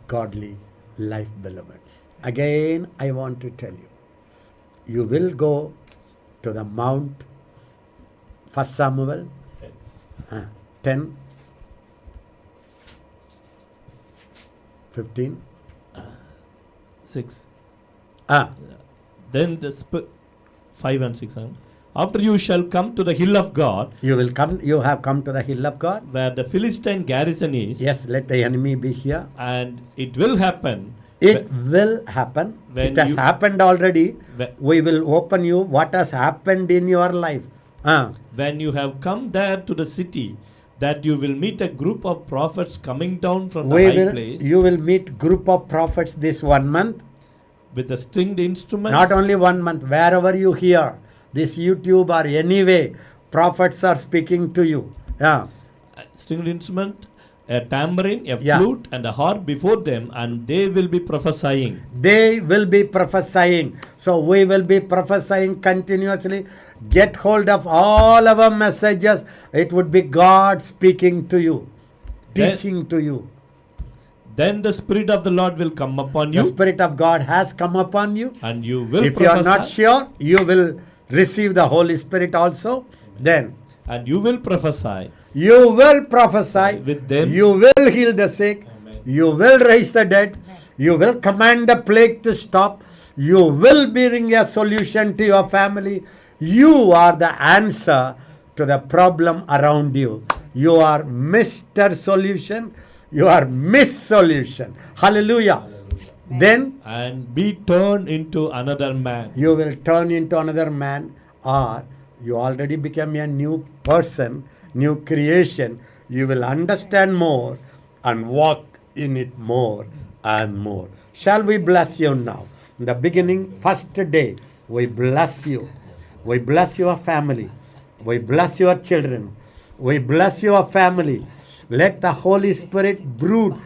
godly life, beloved. Again, I want to tell you, you will go to the Mount, 1 Samuel 10, 15. 6. Ah, Then the 5 and 6. After you shall come to the hill of God, you have come to the hill of God. where the Philistine garrison is, Yes, let the enemy be here. and it will happen. It will happen. When It has you- happened already. Whe- We will open you what has happened in your life. When you have come there to the city, that you will meet a group of prophets coming down from the high place You will meet group of prophets this 1 month. with the stringed instruments. Not only 1 month, wherever you hear this YouTube or anyway, prophets are speaking to you. Yeah. Stringed instrument, a tambourine, a Yeah. flute, and a harp before them, and they will be prophesying. They will be prophesying. So we will be prophesying continuously. Get hold of all our messages. It would be God speaking to you, Then- teaching to you. Then the Spirit of the Lord will come upon you, The Spirit of God has come upon you. and you will If you are not prophesy, sure, you will receive the Holy Spirit also. Then and you will prophesy you will prophesy. with them. You will heal the sick. Amen. You will raise the dead. You will command the plague to stop. You will bring a solution to your family. You are the answer to the problem around you. You are Mr. Solution. You are Miss Solution. Hallelujah. Then and be turned into another man. you will turn into another man, or you already become a new person, new creation. You will understand more and walk in it more and more. Shall we bless you now? In the beginning, first day, we bless you. We bless your family. We bless your children. We bless your family. Let the Holy Spirit brood,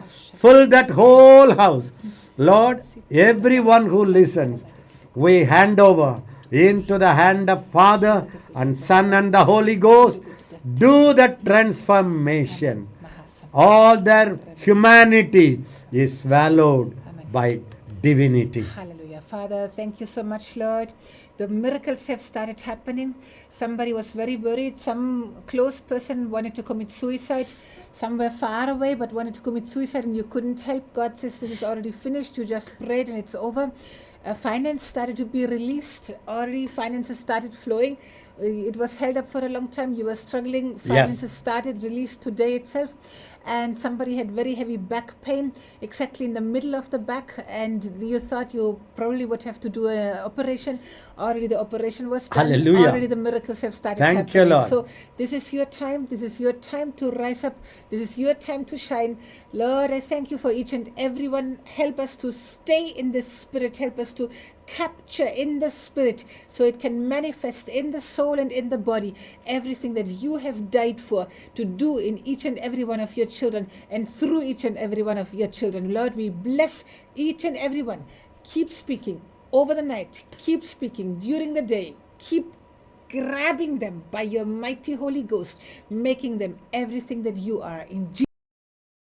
fill that whole house. Lord, everyone who listens, we hand over into the hand of Father and Son and the Holy Ghost. Do the transformation. All their humanity is swallowed by divinity. Hallelujah. Father, thank you so much, Lord. The miracles have started happening. Somebody was very worried. Some close person wanted to commit suicide. Some were far away but wanted to commit suicide and you couldn't help. God says this is already finished. You just prayed and it's over. Finance started to be released. Already finances started flowing. It was held up for a long time. You were struggling. Finances started released today itself. And somebody had very heavy back pain exactly in the middle of the back, and you thought you probably would have to do an operation. Already the operation was done. Hallelujah. Already the miracles have started Thank you, happening. Lord. So this is your time. This is your time to rise up. This is your time to shine. Lord, I thank you for each and every one. Help us to stay in the Spirit. Help us to capture in the Spirit so it can manifest in the soul and in the body everything that you have died for to do in each and every one of your children and through each and every one of your children. Lord, we bless each and every one. Keep speaking over the night. Keep speaking during the day. Keep grabbing them by your mighty Holy Ghost, making them everything that you are. In Jesus'